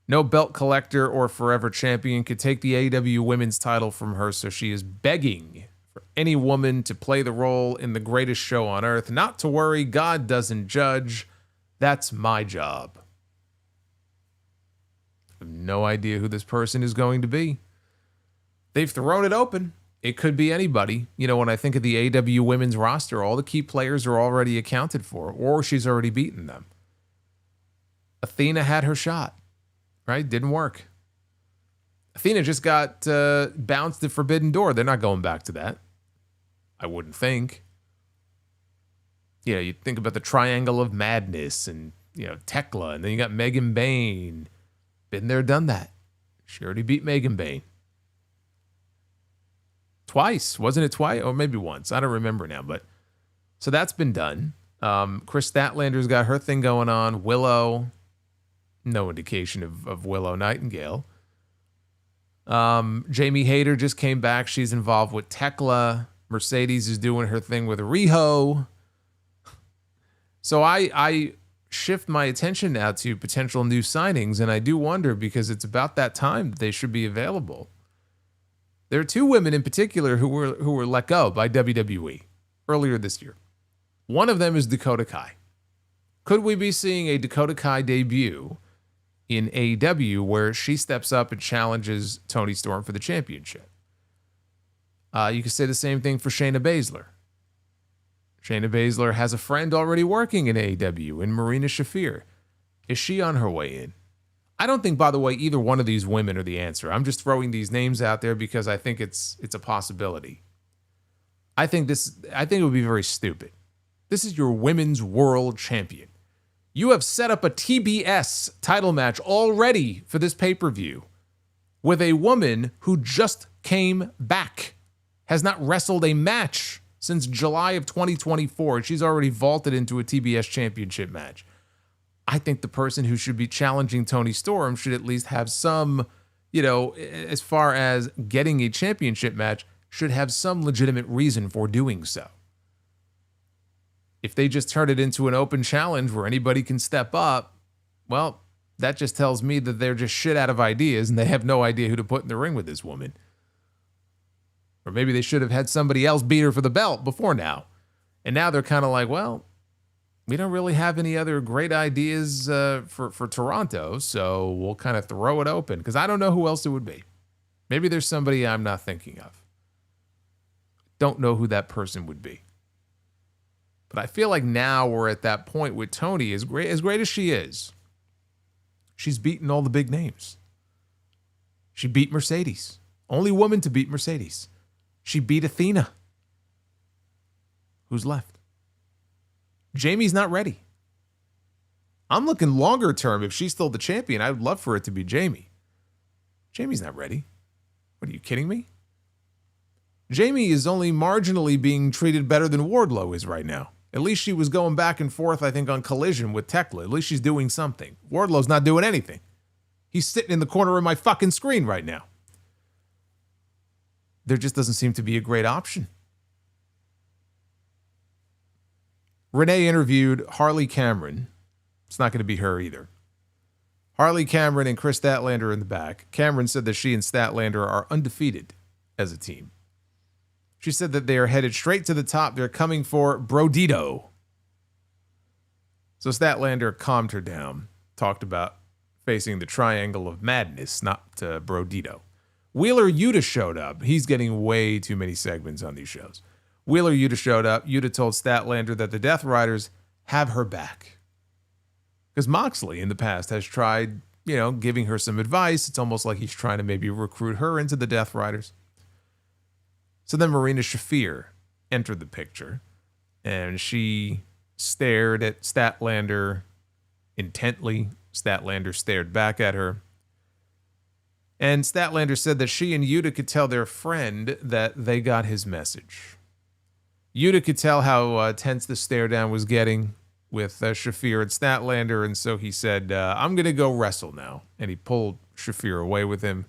No belt collector or forever champion could take the AEW women's title from her, so she is begging for any woman to play the role in the greatest show on earth. Not to worry, God doesn't judge. That's my job. I have no idea who this person is going to be. They've thrown it open. It could be anybody. When I think of the AEW women's roster, all the key players are already accounted for, or she's already beaten them. Athena had her shot, right? Didn't work. Athena just got bounced at Forbidden Door. They're not going back to that. I wouldn't think. You think about the Triangle of Madness and, Tekla, and then you got Megan Bayne. Been there, done that. She already beat Megan Bayne. Twice. Wasn't it twice? Or maybe once. I don't remember now. But so that's been done. Chris Statlander's got her thing going on. Willow. No indication of Willow Nightingale. Jamie Hayter just came back. She's involved with Tekla. Mercedes is doing her thing with Riho. So I shift my attention now to potential new signings, and I do wonder, because it's about that time that they should be available. There are two women in particular who were let go by WWE earlier this year. One of them is Dakota Kai. Could we be seeing a Dakota Kai debut in AEW where she steps up and challenges Toni Storm for the championship? You could say the same thing for Shayna Baszler. Shayna Baszler has a friend already working in AEW, in Marina Shafir. Is she on her way in? I don't think, by the way, either one of these women are the answer. I'm just throwing these names out there because I think it's a possibility. I think it would be very stupid. This is your women's world champion. You have set up a TBS title match already for this pay-per-view with a woman who just came back, has not wrestled a match since July of 2024, and she's already vaulted into a TBS championship match. I think the person who should be challenging Toni Storm should at least have some, as far as getting a championship match, should have some legitimate reason for doing so. If they just turn it into an open challenge where anybody can step up, well, that just tells me that they're just shit out of ideas and they have no idea who to put in the ring with this woman. Or maybe they should have had somebody else beat her for the belt before now. And now they're kind of like, well, we don't really have any other great ideas for Toronto, so we'll kind of throw it open, because I don't know who else it would be. Maybe there's somebody I'm not thinking of. Don't know who that person would be. But I feel like now we're at that point with Toni, as great as she is, she's beaten all the big names. She beat Mercedes. Only woman to beat Mercedes. She beat Athena. Who's left? Jamie's not ready. I'm looking longer term. If she's still the champion, I'd love for it to be Jamie. Jamie's not ready. What, are you kidding me? Jamie is only marginally being treated better than Wardlow is right now. At least she was going back and forth, I think, on Collision with Tekla. At least she's doing something. Wardlow's not doing anything. He's sitting in the corner of my fucking screen right now. There just doesn't seem to be a great option. Renee interviewed Harley Cameron. It's not going to be her either. Harley Cameron and Chris Statlander in the back. Cameron said that she and Statlander are undefeated as a team. She said that they are headed straight to the top. They're coming for Brodito. So Statlander calmed her down, talked about facing the Triangle of Madness, not Brodito. Wheeler Yuta showed up. He's getting way too many segments on these shows. Wheeler Yuta showed up. Yuta told Statlander that the Death Riders have her back. Because Moxley in the past has tried, giving her some advice. It's almost like he's trying to maybe recruit her into the Death Riders. So then Marina Shafir entered the picture, and she stared at Statlander intently. Statlander stared back at her. And Statlander said that she and Yuta could tell their friend that they got his message. Yuta could tell how tense the stare down was getting with Shafir and Statlander, and so he said, I'm going to go wrestle now. And he pulled Shafir away with him.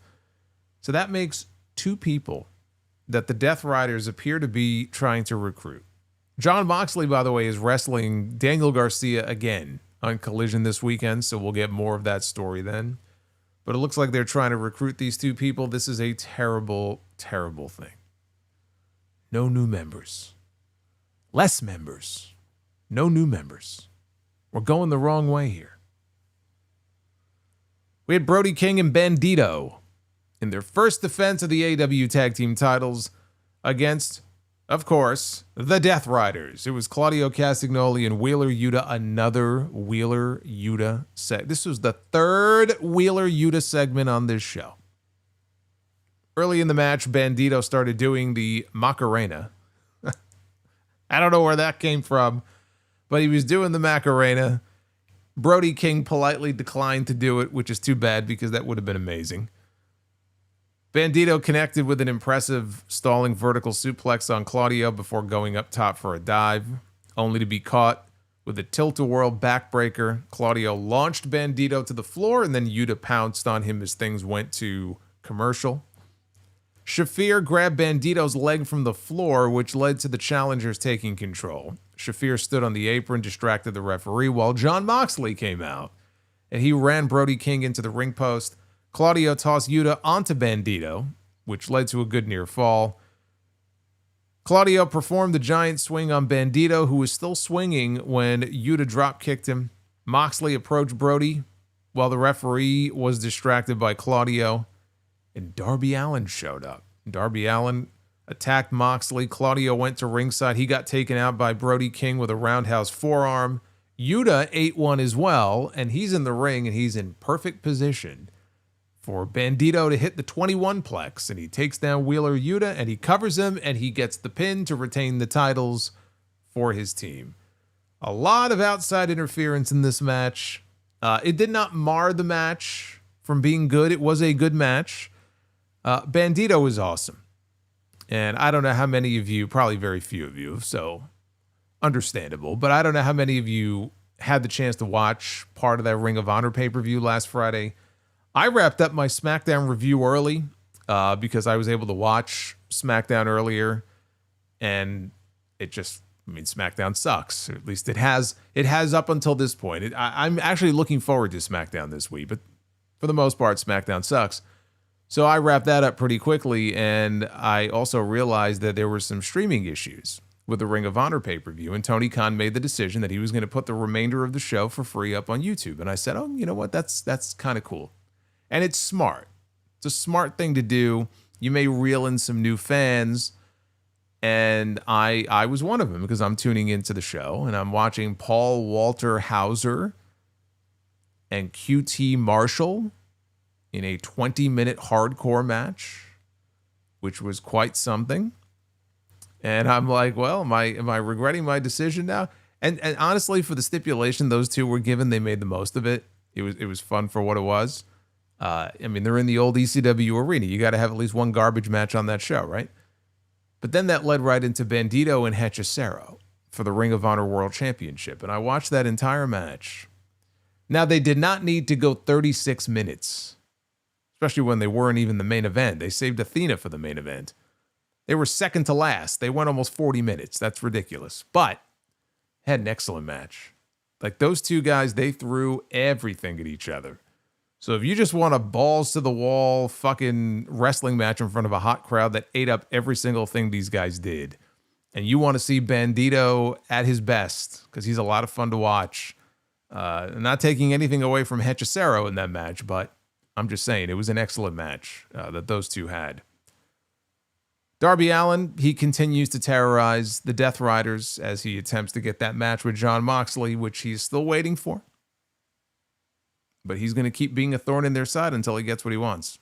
So that makes two people that the Death Riders appear to be trying to recruit. Jon Moxley, by the way, is wrestling Daniel Garcia again on Collision this weekend, so we'll get more of that story then. But it looks like they're trying to recruit these two people. This is a terrible, terrible thing. No new members. Less members. No new members. We're going the wrong way here. We had Brody King and Bandito in their first defense of the AEW Tag Team titles against, of course, the Death Riders. It was Claudio Castagnoli and Wheeler Yuta, another Wheeler Yuta segment. This was the third Wheeler Yuta segment on this show. Early in the match, Bandito started doing the Macarena. I don't know where that came from, but he was doing the Macarena. Brody King politely declined to do it, which is too bad because that would have been amazing. Bandito connected with an impressive stalling vertical suplex on Claudio before going up top for a dive, only to be caught with a tilt-a-whirl backbreaker. Claudio launched Bandito to the floor, and then Yuta pounced on him as things went to commercial. Shafir grabbed Bandito's leg from the floor, which led to the challengers taking control. Shafir stood on the apron, distracted the referee, while Jon Moxley came out, and he ran Brody King into the ring post. Claudio tossed Yuta onto Bandito, which led to a good near fall. Claudio performed the giant swing on Bandito, who was still swinging when Yuta drop-kicked him. Moxley approached Brody while the referee was distracted by Claudio, and Darby Allin showed up. Darby Allin attacked Moxley. Claudio went to ringside. He got taken out by Brody King with a roundhouse forearm. Yuta ate one as well, and he's in the ring, and he's in perfect position for Bandito to hit the 21-plex, and he takes down Wheeler Yuta, and he covers him, and he gets the pin to retain the titles for his team. A lot of outside interference in this match. It did not mar the match from being good. It was a good match. Bandito was awesome. And I don't know how many of you, probably very few of you, so understandable, but I don't know how many of you had the chance to watch part of that Ring of Honor pay-per-view last Friday. I wrapped up my SmackDown review early because I was able to watch SmackDown earlier, and it just, SmackDown sucks. Or at least it has up until this point. I'm actually looking forward to SmackDown this week, but for the most part, SmackDown sucks. So I wrapped that up pretty quickly, and I also realized that there were some streaming issues with the Ring of Honor pay-per-view, and Tony Khan made the decision that he was going to put the remainder of the show for free up on YouTube. And I said, oh, you know what? That's kind of cool. And it's smart. It's a smart thing to do. You may reel in some new fans, and I was one of them because I'm tuning into the show, and I'm watching Paul Walter Hauser and QT Marshall in a 20-minute hardcore match, which was quite something. And I'm like, well, am I regretting my decision now? And honestly, for the stipulation those two were given, they made the most of it. It was fun for what it was. They're in the old ECW arena. You got to have at least one garbage match on that show, right? But then that led right into Bandito and Hechicero for the Ring of Honor World Championship. And I watched that entire match. Now, they did not need to go 36 minutes, especially when they weren't even the main event. They saved Athena for the main event. They were second to last. They went almost 40 minutes. That's ridiculous. But had an excellent match. Like, those two guys, they threw everything at each other. So if you just want a balls-to-the-wall fucking wrestling match in front of a hot crowd that ate up every single thing these guys did, and you want to see Bandito at his best, because he's a lot of fun to watch, not taking anything away from Hechicero in that match, but I'm just saying, it was an excellent match that those two had. Darby Allin, he continues to terrorize the Death Riders as he attempts to get that match with Jon Moxley, which he's still waiting for. But he's going to keep being a thorn in their side until he gets what he wants.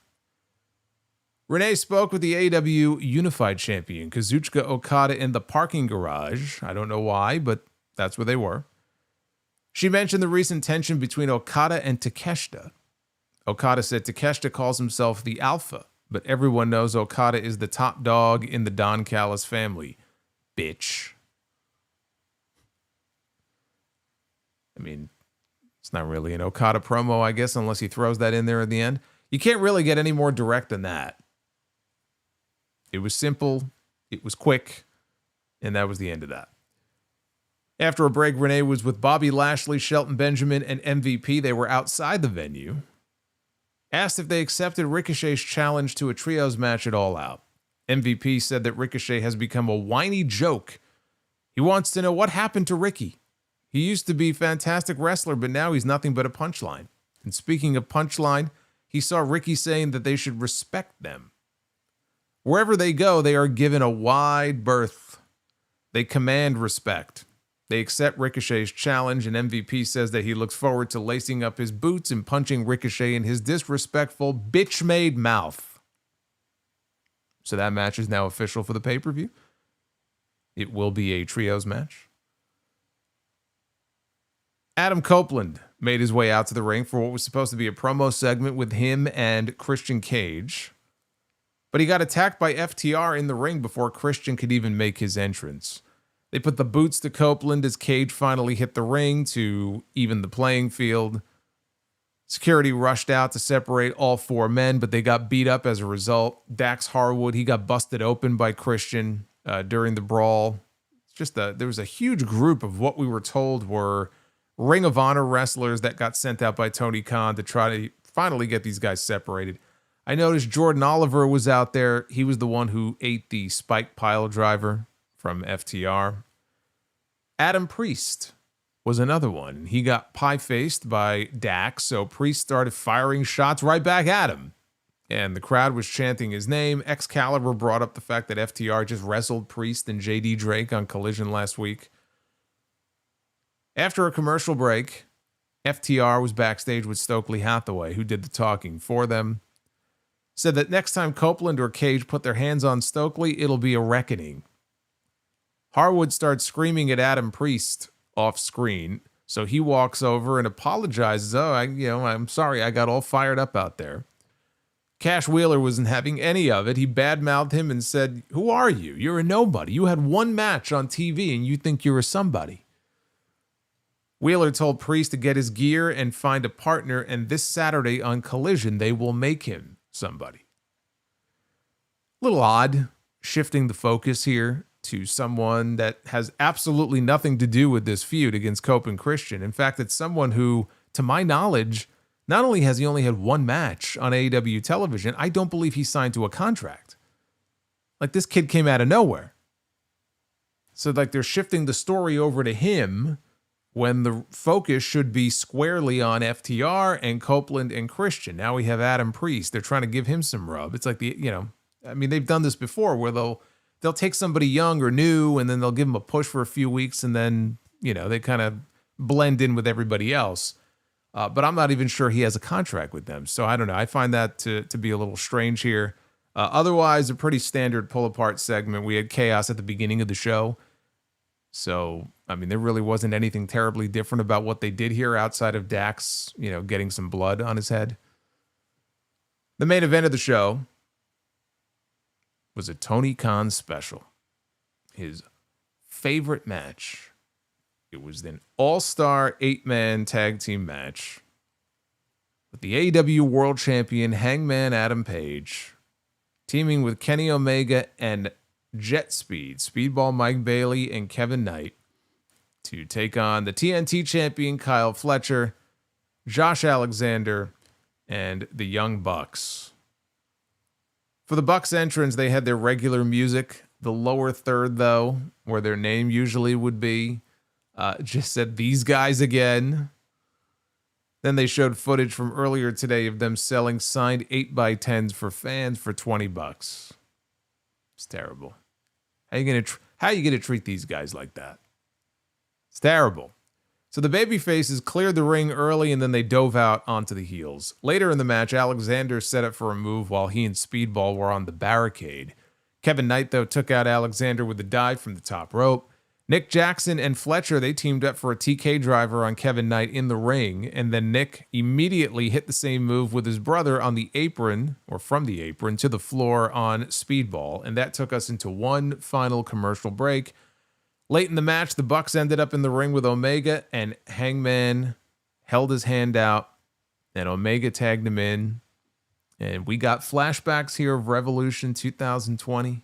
Renee spoke with the AEW Unified Champion, Kazuchika Okada, in the parking garage. I don't know why, but that's where they were. She mentioned the recent tension between Okada and Takeshita. Okada said Takeshita calls himself the Alpha, but everyone knows Okada is the top dog in the Don Callis family. Bitch. I mean, it's not really an Okada promo, I guess, unless he throws that in there at the end. You can't really get any more direct than that. It was simple, it was quick, and that was the end of that. After a break, Renee was with Bobby Lashley, Shelton Benjamin, and MVP. They were outside the venue. Asked if they accepted Ricochet's challenge to a trios match at All Out. MVP said that Ricochet has become a whiny joke. He wants to know what happened to Ricky. He used to be a fantastic wrestler, but now he's nothing but a punchline. And speaking of punchline, he saw Ricky saying that they should respect them. Wherever they go, they are given a wide berth. They command respect. They accept Ricochet's challenge, and MVP says that he looks forward to lacing up his boots and punching Ricochet in his disrespectful, bitch-made mouth. So that match is now official for the pay-per-view. It will be a trios match. Adam Copeland made his way out to the ring for what was supposed to be a promo segment with him and Christian Cage. But he got attacked by FTR in the ring before Christian could even make his entrance. They put the boots to Copeland as Cage finally hit the ring to even the playing field. Security rushed out to separate all four men, but they got beat up as a result. Dax Harwood, he got busted open by Christian during the brawl. There was a huge group of what we were told were Ring of Honor wrestlers that got sent out by Tony Khan to try to finally get these guys separated. I noticed Jordan Oliver was out there. He was the one who ate the spike pile driver from FTR. Adam Priest was another one. He got pie-faced by Dax, so Priest started firing shots right back at him. And the crowd was chanting his name. Excalibur brought up the fact that FTR just wrestled Priest and JD Drake on Collision last week. After a commercial break, FTR was backstage with Stokely Hathaway, who did the talking for them. Said that next time Copeland or Cage put their hands on Stokely, it'll be a reckoning. Harwood starts screaming at Adam Priest off screen, so he walks over and apologizes. I'm sorry, I got all fired up out there. Cash Wheeler wasn't having any of it. He badmouthed him and said, "Who are you? You're a nobody. You had one match on TV and you think you're a somebody." Wheeler told Priest to get his gear and find a partner, and this Saturday on Collision, they will make him somebody. Little odd, shifting the focus here to someone that has absolutely nothing to do with this feud against Cope and Christian. In fact, it's someone who, to my knowledge, not only has he only had one match on AEW television, I don't believe he signed to a contract. Like, this kid came out of nowhere. So, they're shifting the story over to him when the focus should be squarely on FTR and Copeland and Christian. Now we have Adam Priest. They're trying to give him some rub. It's like they've done this before where they'll take somebody young or new and then they'll give them a push for a few weeks and then, they kind of blend in with everybody else. But I'm not even sure he has a contract with them. So I don't know. I find that to be a little strange here. Otherwise, a pretty standard pull-apart segment. We had chaos at the beginning of the show. So, there really wasn't anything terribly different about what they did here outside of Dax, getting some blood on his head. The main event of the show was a Tony Khan special. His favorite match. It was an all-star 8-man tag team match with the AEW World Champion Hangman Adam Page teaming with Kenny Omega and JetSpeed, Speedball Mike Bailey, and Kevin Knight to take on the TNT champion Kyle Fletcher, Josh Alexander, and the Young Bucks. For the Bucks entrance, they had their regular music. The lower third, though, where their name usually would be, just said, "These guys again." Then they showed footage from earlier today of them selling signed 8x10s for fans for $20. It's terrible. How are you gonna treat these guys like that? It's terrible. So the babyfaces cleared the ring early and then they dove out onto the heels. Later in the match, Alexander set up for a move while he and Speedball were on the barricade. Kevin Knight, though, took out Alexander with a dive from the top rope. Nick Jackson and Fletcher, they teamed up for a TK driver on Kevin Knight in the ring, and then Nick immediately hit the same move with his brother on the apron, or from the apron, to the floor on Speedball, and that took us into one final commercial break. Late in the match, the Bucks ended up in the ring with Omega, and Hangman held his hand out, and Omega tagged him in, and we got flashbacks here of Revolution 2020.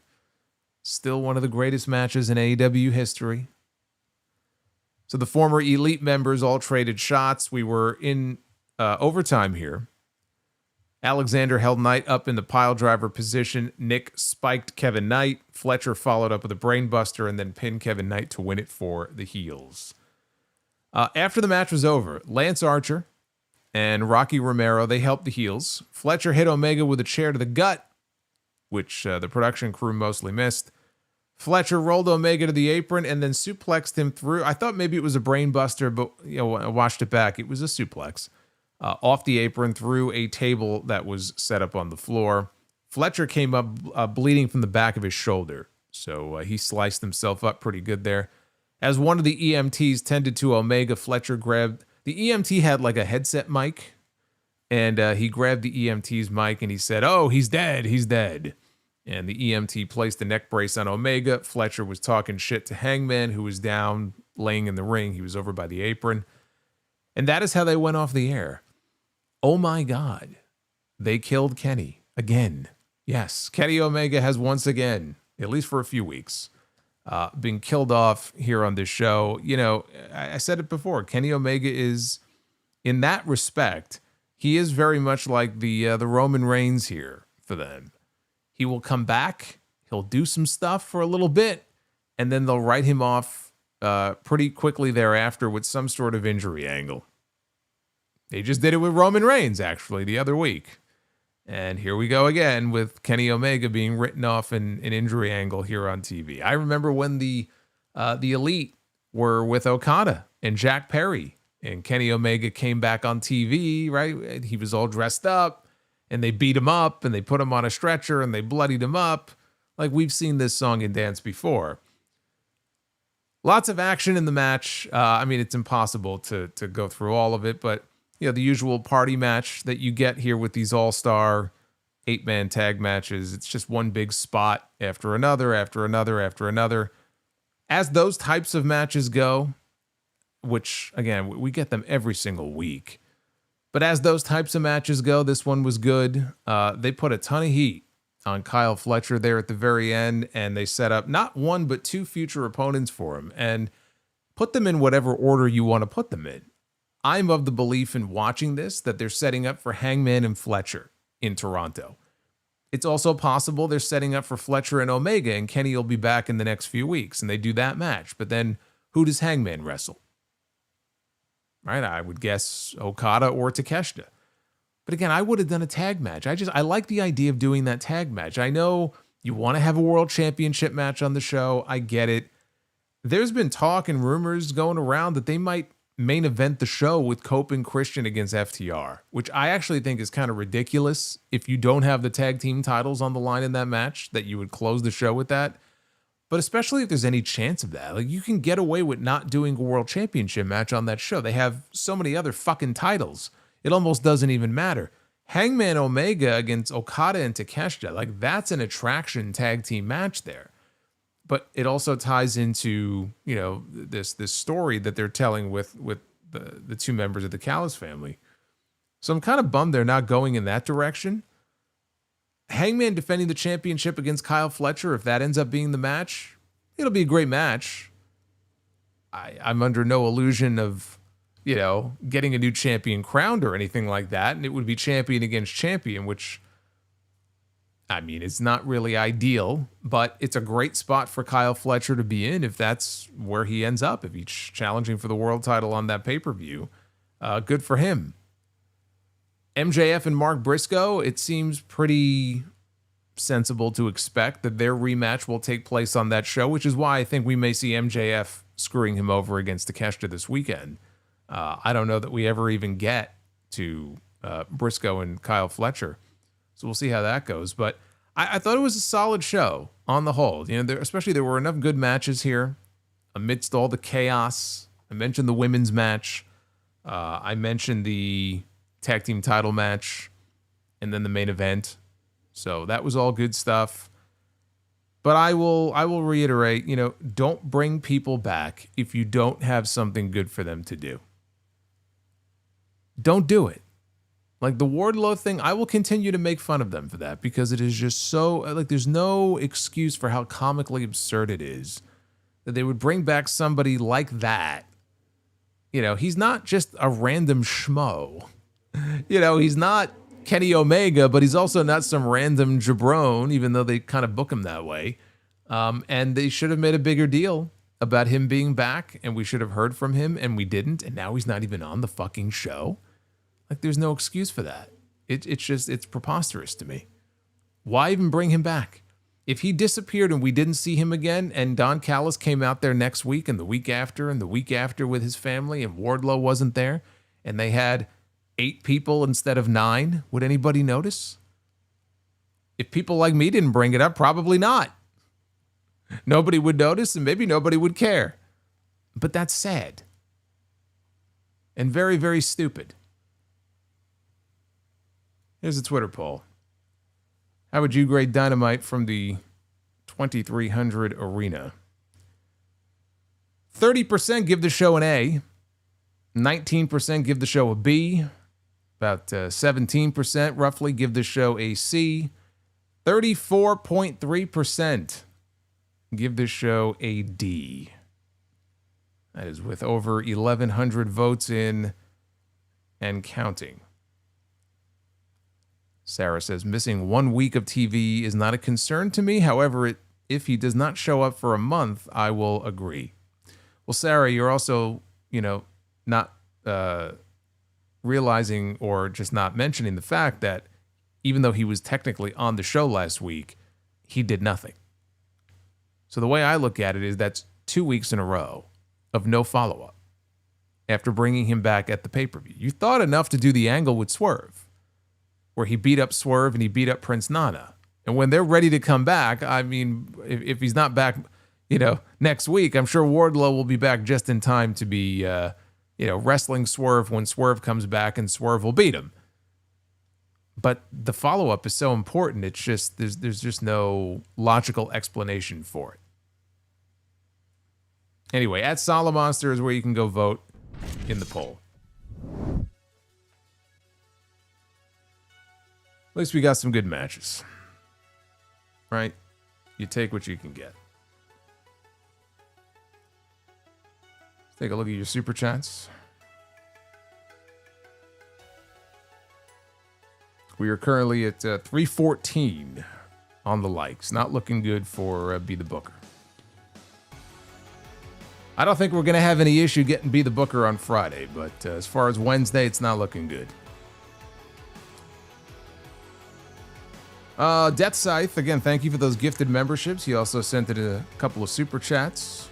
Still one of the greatest matches in AEW history. So the former Elite members all traded shots. We were in overtime here. Alexander held Knight up in the pile driver position. Nick spiked Kevin Knight. Fletcher followed up with a brainbuster and then pinned Kevin Knight to win it for the heels. After the match was over, Lance Archer and Rocky Romero, they helped the heels. Fletcher hit Omega with a chair to the gut, which the production crew mostly missed. Fletcher rolled Omega to the apron and then suplexed him through. I thought maybe it was a brain buster, but I watched it back. It was a suplex. Off the apron through a table that was set up on the floor. Fletcher came up bleeding from the back of his shoulder, so he sliced himself up pretty good there. As one of the EMTs tended to Omega, Fletcher grabbed... The EMT had like a headset mic, and he grabbed the EMT's mic and he said, "Oh, he's dead, he's dead." And the EMT placed the neck brace on Omega. Fletcher was talking shit to Hangman, who was down, laying in the ring. He was over by the apron. And that is how they went off the air. Oh my God. They killed Kenny again. Yes, Kenny Omega has once again, at least for a few weeks, been killed off here on this show. You know, I said it before. Kenny Omega is, in that respect, he is very much like the Roman Reigns here for them. He will come back, he'll do some stuff for a little bit, and then they'll write him off pretty quickly thereafter with some sort of injury angle. They just did it with Roman Reigns, actually, the other week. And here we go again with Kenny Omega being written off in an injury angle here on TV. I remember when the Elite were with Okada and Jack Perry, and Kenny Omega came back on TV, right? He was all dressed up, and they beat him up, and they put him on a stretcher, and they bloodied him up. Like, we've seen this song and dance before. Lots of action in the match. I mean, it's impossible to go through all of it, but you know, the usual party match that you get here with these all-star 8-man tag matches. It's just one big spot after another, after another, after another. As those types of matches go, which, again, we get them every single week. But as those types of matches go, this one was good. They put a ton of heat on Kyle Fletcher there at the very end, and they set up not one but two future opponents for him, and put them in whatever order you want to put them in. I'm of the belief in watching this that they're setting up for Hangman and Fletcher in Toronto. It's also possible they're setting up for Fletcher and Omega, and Kenny will be back in the next few weeks, and they do that match. But then who does Hangman wrestle? Right, I would guess Okada or Takeshita. But again, I would have done a tag match. I like the idea of doing that tag match. I know you want to have a world championship match on the show. I get it. There's been talk and rumors going around that they might main event the show with Cope and Christian against FTR, which I actually think is kind of ridiculous. If you don't have the tag team titles on the line in that match, that you would close the show with that. But especially if there's any chance of that, like, you can get away with not doing a world championship match on that show. They have so many other fucking titles. It almost doesn't even matter. Hangman Omega against Okada and Takeshita, like, that's an attraction tag team match there. But it also ties into, you know, this story that they're telling with the two members of the Callis family. So I'm kind of bummed they're not going in that direction. Hangman defending the championship against Kyle Fletcher, if that ends up being the match, it'll be a great match. I'm under no illusion of, you know, getting a new champion crowned or anything like that. And it would be champion against champion, which, I mean, it's not really ideal, but it's a great spot for Kyle Fletcher to be in if that's where he ends up, if he's challenging for the world title on that pay-per-view. Good for him. MJF and Mark Briscoe, it seems pretty sensible to expect that their rematch will take place on that show, which is why I think we may see MJF screwing him over against Takeshita this weekend. I don't know that we ever even get to Briscoe and Kyle Fletcher. So we'll see how that goes. But I thought it was a solid show on the whole. You know, there were enough good matches here amidst all the chaos. I mentioned the women's match. I mentioned the tag team title match and then the main event. So that was all good stuff. But I will reiterate, you know, don't bring people back if you don't have something good for them to do. Don't do it. Like the Wardlow thing, I will continue to make fun of them for that because it is just so, like, there's no excuse for how comically absurd it is that they would bring back somebody like that. You know, he's not just a random schmo. You know, he's not Kenny Omega, but he's also not some random jabron, even though they kind of book him that way. And they should have made a bigger deal about him being back, and we should have heard from him, and we didn't, and now he's not even on the fucking show. Like, there's no excuse for that. It's preposterous to me. Why even bring him back? If he disappeared and we didn't see him again, and Don Callis came out there next week and the week after and the week after with his family, and Wardlow wasn't there, and they had 8 people instead of 9, would anybody notice? If people like me didn't bring it up, probably not. Nobody would notice, and maybe nobody would care. But that's sad. And very, very stupid. Here's a Twitter poll. How would you grade Dynamite from the 2300 arena? 30% give the show an A. 19% give the show a B. About 17% roughly give the show a C. 34.3% give the show a D. That is with over 1,100 votes in and counting. Sarah says, missing 1 week of TV is not a concern to me. However, if he does not show up for a month, I will agree. Well, Sarah, you're also, not realizing or just not mentioning the fact that even though he was technically on the show last week, he did nothing. So the way I look at it is that's 2 weeks in a row of no follow-up after bringing him back at the pay-per-view. You thought enough to do the angle with Swerve, where he beat up Swerve and he beat up Prince Nana. And when they're ready to come back, I mean, if he's not back, next week, I'm sure Wardlow will be back just in time to be, wrestling Swerve when Swerve comes back, and Swerve will beat him. But the follow-up is so important. It's just, there's just no logical explanation for it. Anyway, at Solomonster is where you can go vote in the poll. At least we got some good matches, right? You take what you can get. Let's take a look at your super chats. We are currently at 314 on the likes. Not looking good for Be the Booker. I don't think we're going to have any issue getting Be the Booker on Friday, but as far as Wednesday, it's not looking good. Death Scythe, again, thank you for those gifted memberships. He also sent in a couple of super chats.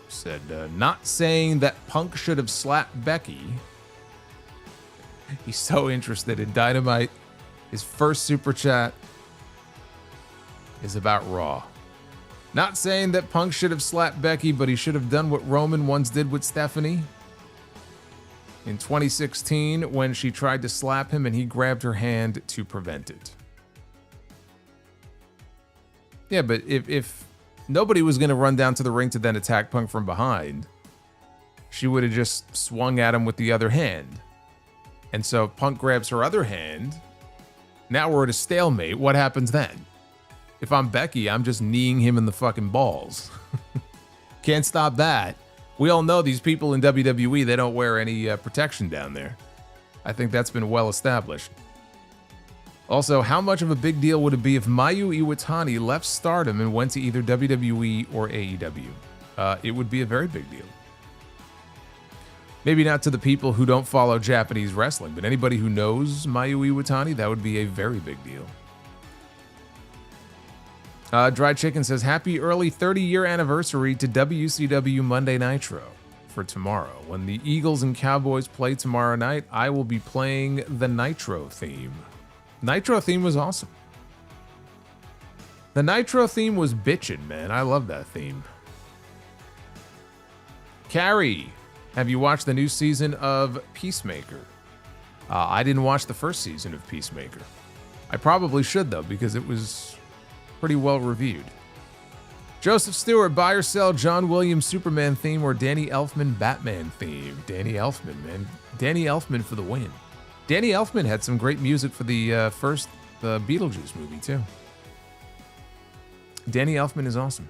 Said, not saying that Punk should have slapped Becky. He's so interested in Dynamite. His first super chat is about Raw. Not saying that Punk should have slapped Becky, but he should have done what Roman once did with Stephanie in 2016 when she tried to slap him and he grabbed her hand to prevent it. Yeah, but if nobody was going to run down to the ring to then attack Punk from behind, she would have just swung at him with the other hand. And so Punk grabs her other hand. Now we're at a stalemate. What happens then? If I'm Becky, I'm just kneeing him in the fucking balls. Can't stop that. We all know these people in WWE, they don't wear any protection down there. I think that's been well established. Also, how much of a big deal would it be if Mayu Iwatani left Stardom and went to either WWE or AEW? It would be a very big deal. Maybe not to the people who don't follow Japanese wrestling, but anybody who knows Mayu Iwatani, that would be a very big deal. Dry Chicken says, happy early 30-year anniversary to WCW Monday Nitro. for tomorrow. When the Eagles and Cowboys play tomorrow night, I will be playing the Nitro theme. Nitro theme was awesome. The Nitro theme was bitchin', man. I love that theme. Carrie, have you watched the new season of Peacemaker? I didn't watch the first season of Peacemaker. I probably should, though, because it was pretty well reviewed. Joseph Stewart, buy or sell John Williams Superman theme or Danny Elfman Batman theme? Danny Elfman, man. Danny Elfman for the win. Danny Elfman had some great music for the first Beetlejuice movie, too. Danny Elfman is awesome.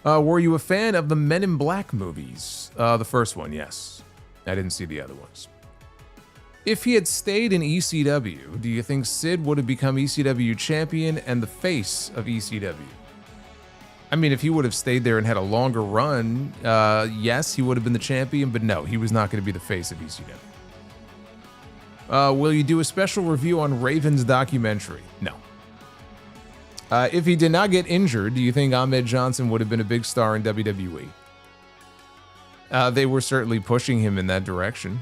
Were you a fan of the Men in Black movies? The first one, yes. I didn't see the other ones. If he had stayed in ECW, do you think Sid would have become ECW champion and the face of ECW? I mean, if he would have stayed there and had a longer run, yes, he would have been the champion, but no, he was not going to be the face of ECW. Will you do a special review on Raven's documentary? No. If he did not get injured, do you think Ahmed Johnson would have been a big star in WWE? They were certainly pushing him in that direction.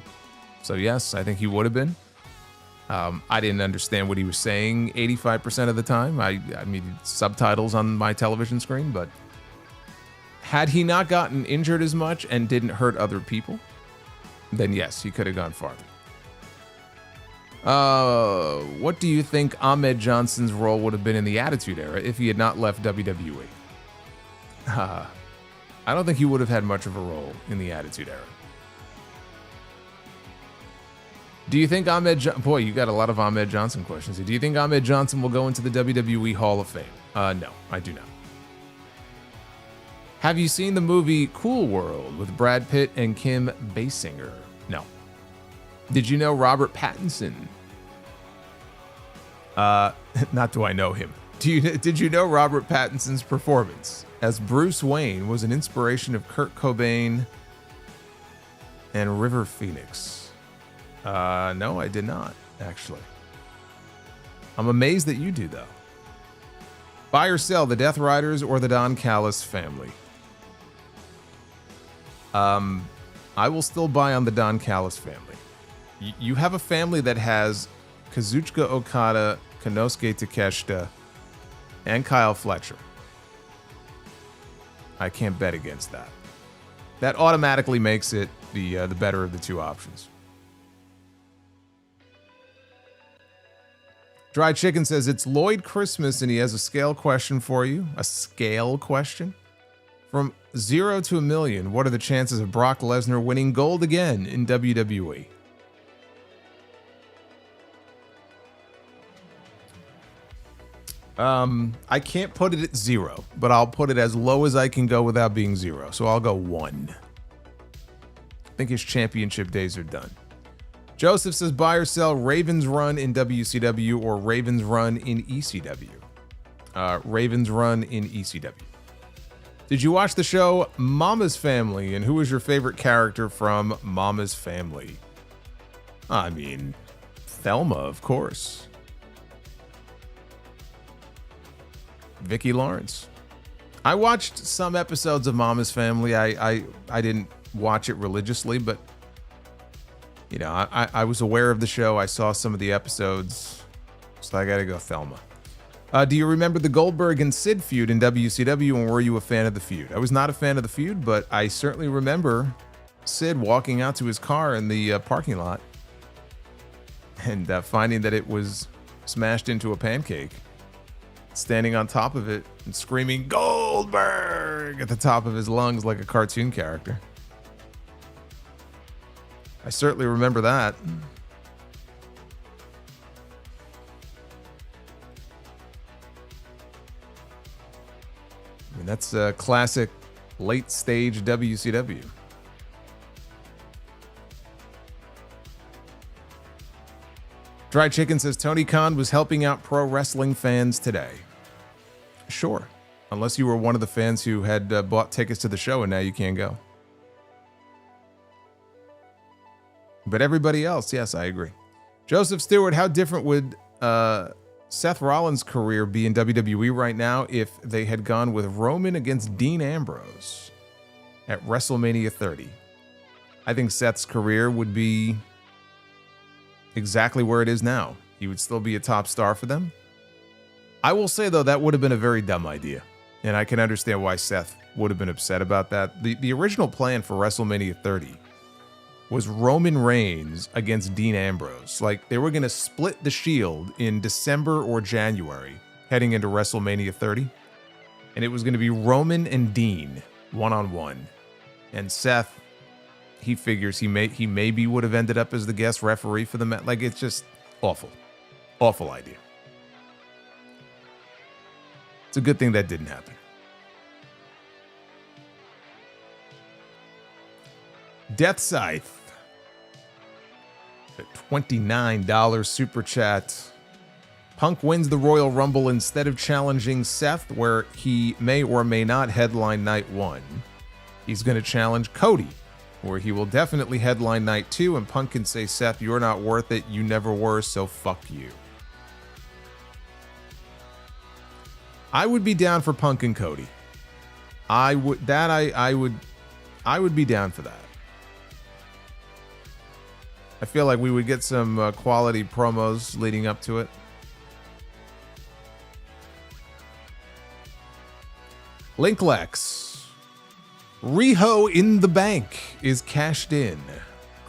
So yes, I think he would have been. I didn't understand what he was saying 85% of the time. I mean, subtitles on my television screen, but had he not gotten injured as much and didn't hurt other people, then yes, he could have gone farther. What do you think Ahmed Johnson's role would have been in the Attitude Era if he had not left WWE? I don't think he would have had much of a role in the Attitude Era. Do you think boy, you got a lot of Ahmed Johnson questions. Do you think Ahmed Johnson will go into the WWE Hall of Fame? No, I do not. Have you seen the movie Cool World with Brad Pitt and Kim Basinger? No. Did you know Robert Pattinson? Not do I know him. Did you know Robert Pattinson's performance as Bruce Wayne was an inspiration of Kurt Cobain and River Phoenix? No, I did not, actually. I'm amazed that you do, though. Buy or sell the Death Riders or the Don Callis family? I will still buy on the Don Callis family. You have a family that has Kazuchika Okada, Konosuke Takeshita, and Kyle Fletcher. I can't bet against that. That automatically makes it the better of the two options. Dry Chicken says, it's Lloyd Christmas and he has a scale question for you. A scale question? From 0 to 1,000,000, what are the chances of Brock Lesnar winning gold again in WWE? I can't put it at 0, but I'll put it as low as I can go without being 0. So I'll go 1. I think his championship days are done. Joseph says, buy or sell Ravens run in WCW or Ravens run in ECW? Ravens run in ECW. Did you watch the show Mama's Family, and who was your favorite character from Mama's Family? I mean, Thelma, of course. Vicki Lawrence. I watched some episodes of Mama's Family. I didn't watch it religiously, but you know, I was aware of the show. I saw some of the episodes, so I gotta go Thelma. Do you remember the Goldberg and Sid feud in WCW, and were you a fan of the feud? I was not a fan of the feud, but I certainly remember Sid walking out to his car in the parking lot and finding that it was smashed into a pancake, standing on top of it and screaming Goldberg at the top of his lungs like a cartoon character. I certainly remember that. I mean, that's a classic late stage WCW. Dry Chicken says Tony Khan was helping out pro wrestling fans today. Sure. Unless you were one of the fans who had bought tickets to the show and now you can't go. But everybody else, yes, I agree. Joseph Stewart, how different would Seth Rollins' career be in WWE right now if they had gone with Roman against Dean Ambrose at WrestleMania 30? I think Seth's career would be exactly where it is now. He would still be a top star for them. I will say, though, that would have been a very dumb idea, and I can understand why Seth would have been upset about that. The original plan for WrestleMania 30 was Roman Reigns against Dean Ambrose. Like, they were going to split the Shield in December or January heading into WrestleMania 30, and it was going to be Roman and Dean one-on-one. And Seth, he figures he maybe would have ended up as the guest referee for the match. Like, it's just awful. Awful idea. It's a good thing that didn't happen. Death Scythe. A $29 super chat. Punk wins the Royal Rumble instead of challenging Seth, where he may or may not headline night 1. He's going to challenge Cody, where he will definitely headline night 2, and Punk can say, Seth, you're not worth it. You never were, so fuck you. I would be down for Punk and Cody. I would be down for that. I feel like we would get some quality promos leading up to it. Linklex. Riho in the bank is cashed in.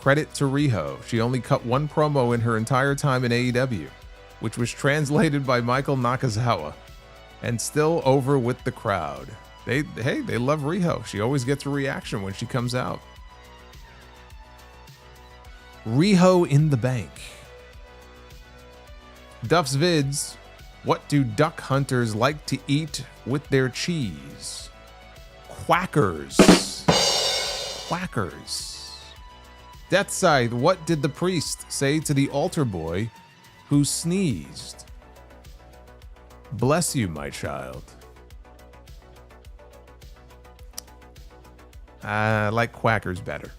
Credit to Riho. She only cut one promo in her entire time in AEW, which was translated by Michael Nakazawa, and still over with the crowd. They love Riho. She always gets a reaction when she comes out. Riho in the bank. Duff's Vids. What do duck hunters like to eat with their cheese? Quackers. Quackers. Death Scythe. What did the priest say to the altar boy who sneezed? Bless you, my child. I like Quackers better.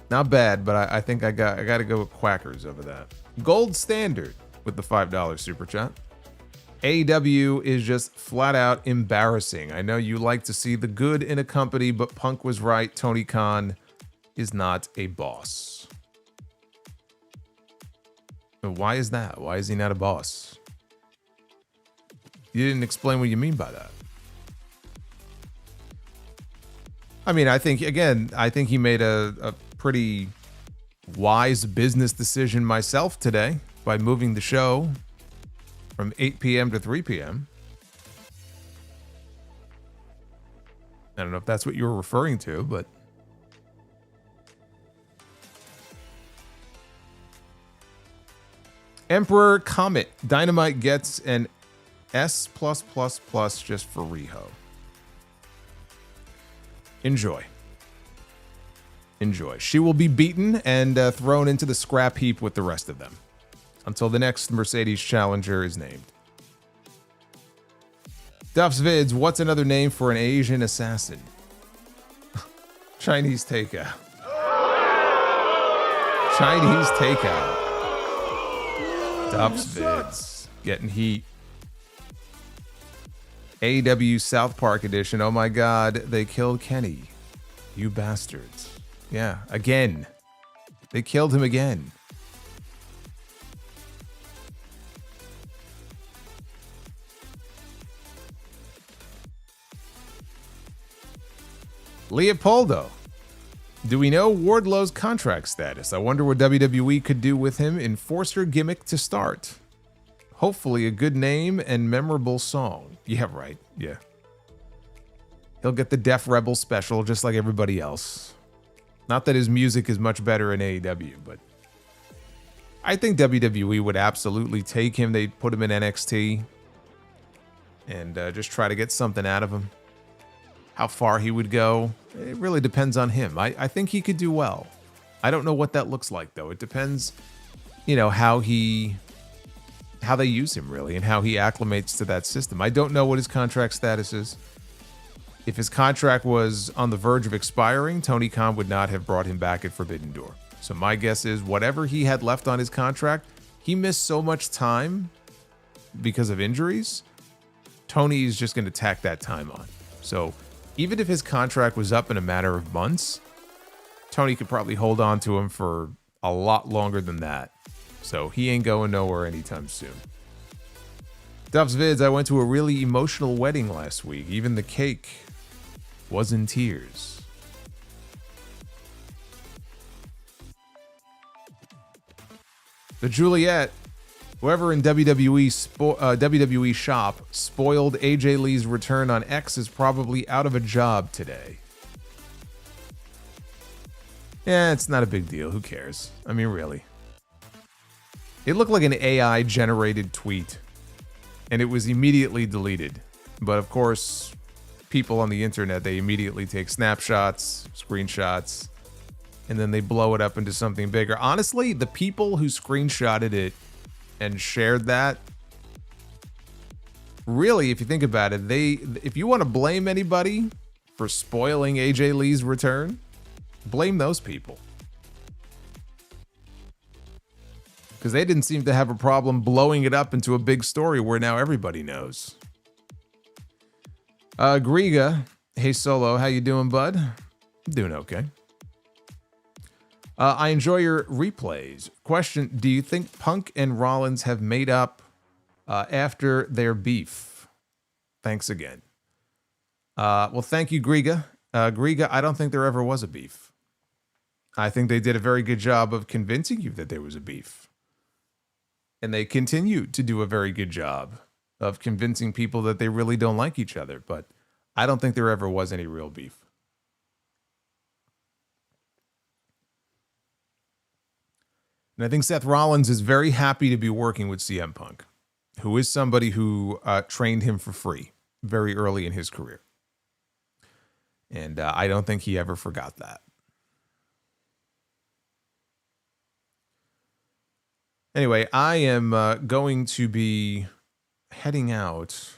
Not bad, but I think I got to go with Quackers over that. Gold Standard with the $5 super chat. AEW is just flat out embarrassing. I know you like to see the good in a company, but Punk was right. Tony Khan is not a boss. But why is that? Why is he not a boss? You didn't explain what you mean by that. I mean, I think he made a pretty wise business decision myself today by moving the show from 8 p.m. to 3 p.m. I don't know if that's what you were referring to, but Emperor Comet. Dynamite gets an S+++ just for Riho. Enjoy. Enjoy. She will be beaten and thrown into the scrap heap with the rest of them until the next Mercedes Challenger is named. Duff's Vids. What's another name for an Asian assassin? Chinese takeout. Chinese takeout. Duff's Vids. Getting heat. AEW South Park edition. Oh my God, they killed Kenny. You bastards. Yeah, again. They killed him again. Leopoldo. Do we know Wardlow's contract status? I wonder what WWE could do with him. Enforcer gimmick to start. Hopefully a good name and memorable song. Yeah, right. Yeah. He'll get the Def Rebel special just like everybody else. Not that his music is much better in AEW, but I think WWE would absolutely take him. They'd put him in NXT and just try to get something out of him. How far he would go, it really depends on him. I think he could do well. I don't know what that looks like, though. It depends, how they use him, really, and how he acclimates to that system. I don't know what his contract status is. If his contract was on the verge of expiring, Tony Khan would not have brought him back at Forbidden Door. So my guess is whatever he had left on his contract, he missed so much time because of injuries, Tony is just going to tack that time on. So even if his contract was up in a matter of months, Tony could probably hold on to him for a lot longer than that. So he ain't going nowhere anytime soon. Duff's Vids, I went to a really emotional wedding last week. Even the cake was in tears. The Juliet, whoever in WWE shop spoiled AJ Lee's return on X is probably out of a job today. Yeah, it's not a big deal. Who cares? I mean, really. It looked like an AI-generated tweet, and it was immediately deleted. But of course, people on the internet, they immediately take snapshots, screenshots, and then they blow it up into something bigger. Honestly, the people who screenshotted it and shared that, really, if you think about it, if you want to blame anybody for spoiling AJ Lee's return, blame those people. Because they didn't seem to have a problem blowing it up into a big story where now everybody knows. Griga, hey Solo, how you doing, bud? I'm doing okay. I enjoy your replays. Question, do you think Punk and Rollins have made up after their beef? Thanks again. Well, thank you, Griga. Griga, I don't think there ever was a beef. I think they did a very good job of convincing you that there was a beef. And they continue to do a very good job of convincing people that they really don't like each other. But I don't think there ever was any real beef. And I think Seth Rollins is very happy to be working with CM Punk, who is somebody who trained him for free very early in his career. And I don't think he ever forgot that. Anyway, I am going to be heading out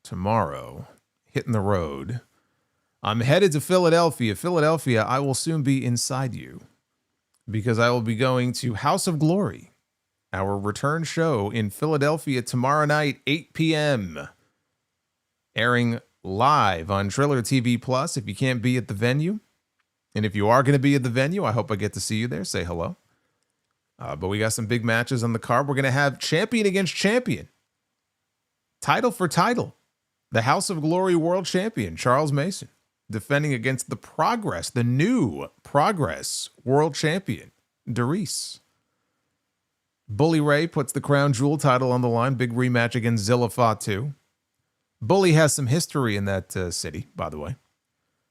tomorrow, hitting the road. I'm headed to Philadelphia. Philadelphia, I will soon be inside you because I will be going to House of Glory, our return show in Philadelphia tomorrow night, 8 p.m., airing live on Triller TV Plus if you can't be at the venue. And if you are going to be at the venue, I hope I get to see you there. Say hello. But we got some big matches on the card. We're going to have champion against champion. Title for title. The House of Glory World Champion, Charles Mason, defending against the new Progress World Champion, Darius. Bully Ray puts the Crown Jewel title on the line. Big rematch against Zilla Fatu. Bully has some history in that city, by the way.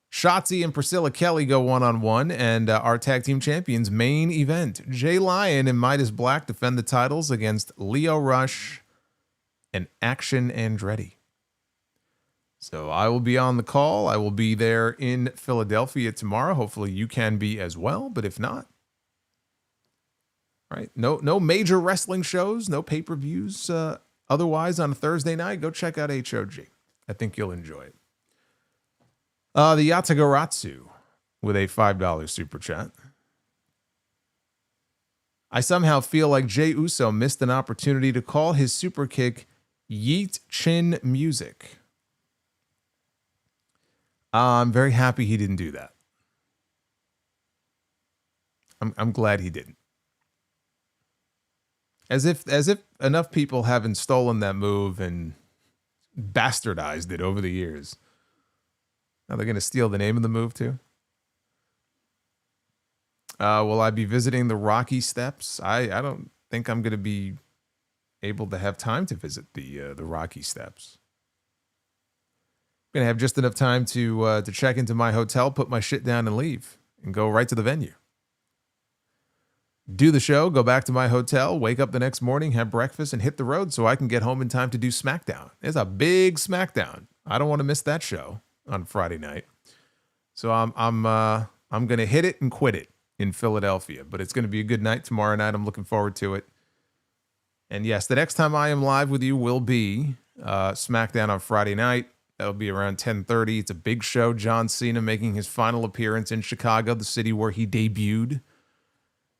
Shotzi and Priscilla Kelly go one-on-one, and our tag team champions main event. Jay Lyon and Midas Black defend the titles against Leo Rush and Action Andretti. So I will be on the call. I will be there in Philadelphia tomorrow. Hopefully you can be as well, but if not, right? No major wrestling shows, no pay-per-views. Otherwise, on a Thursday night, go check out HOG. I think you'll enjoy it. The Yatagaratsu with a $5 super chat. I somehow feel like Jey Uso missed an opportunity to call his super kick Yeet Chin Music. I'm very happy he didn't do that. I'm glad he didn't. As if enough people haven't stolen that move and bastardized it over the years. Now they're going to steal the name of the move too. Will I be visiting the Rocky Steps? I don't think I'm going to be able to have time to visit the Rocky Steps. I'm going to have just enough time to check into my hotel, put my shit down and leave and go right to the venue. Do the show, go back to my hotel, wake up the next morning, have breakfast, and hit the road so I can get home in time to do SmackDown. It's a big SmackDown. I don't want to miss that show on Friday night. So I'm going to hit it and quit it in Philadelphia, but it's going to be a good night tomorrow night. I'm looking forward to it. And yes, the next time I am live with you will be SmackDown on Friday night. That'll be around 10:30. It's a big show. John Cena making his final appearance in Chicago, the city where he debuted.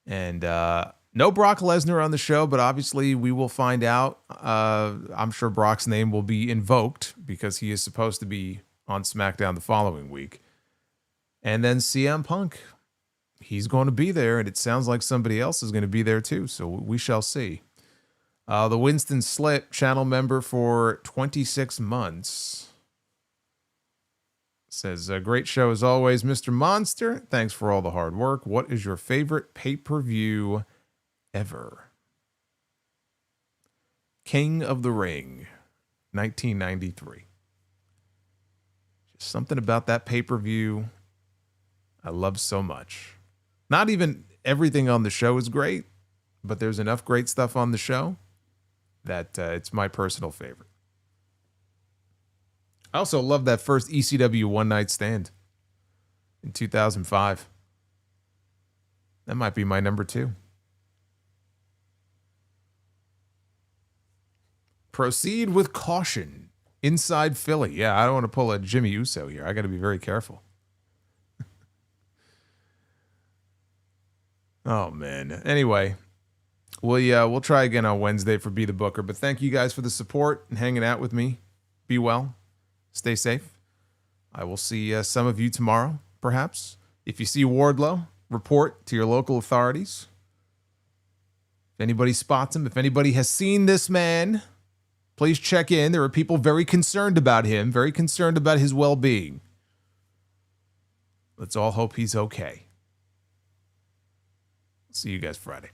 And No Brock Lesnar on the show, but obviously we will find out. I'm sure Brock's name will be invoked because he is supposed to be on SmackDown the following week. And then CM Punk, he's going to be there, and it sounds like somebody else is going to be there too, so we shall see. The Winston Slit, channel member for 26 months, says, great show as always, Mr. Monster. Thanks for all the hard work. What is your favorite pay-per-view ever? King of the Ring, 1993. Just something about that pay-per-view I love so much. Not even everything on the show is great, but there's enough great stuff on the show that it's my personal favorite. I also love that first ECW One Night Stand in 2005. That might be my number 2. Proceed with caution. Inside Philly. Yeah, I don't want to pull a Jimmy Uso here. I got to be very careful. Oh, man. Anyway, we'll try again on Wednesday for Be the Booker. But thank you guys for the support and hanging out with me. Be well. Stay safe. I will see some of you tomorrow, perhaps. If you see Wardlow, report to your local authorities. If anybody spots him, if anybody has seen this man, please check in. There are people very concerned about him, very concerned about his well-being. Let's all hope he's okay. See you guys Friday.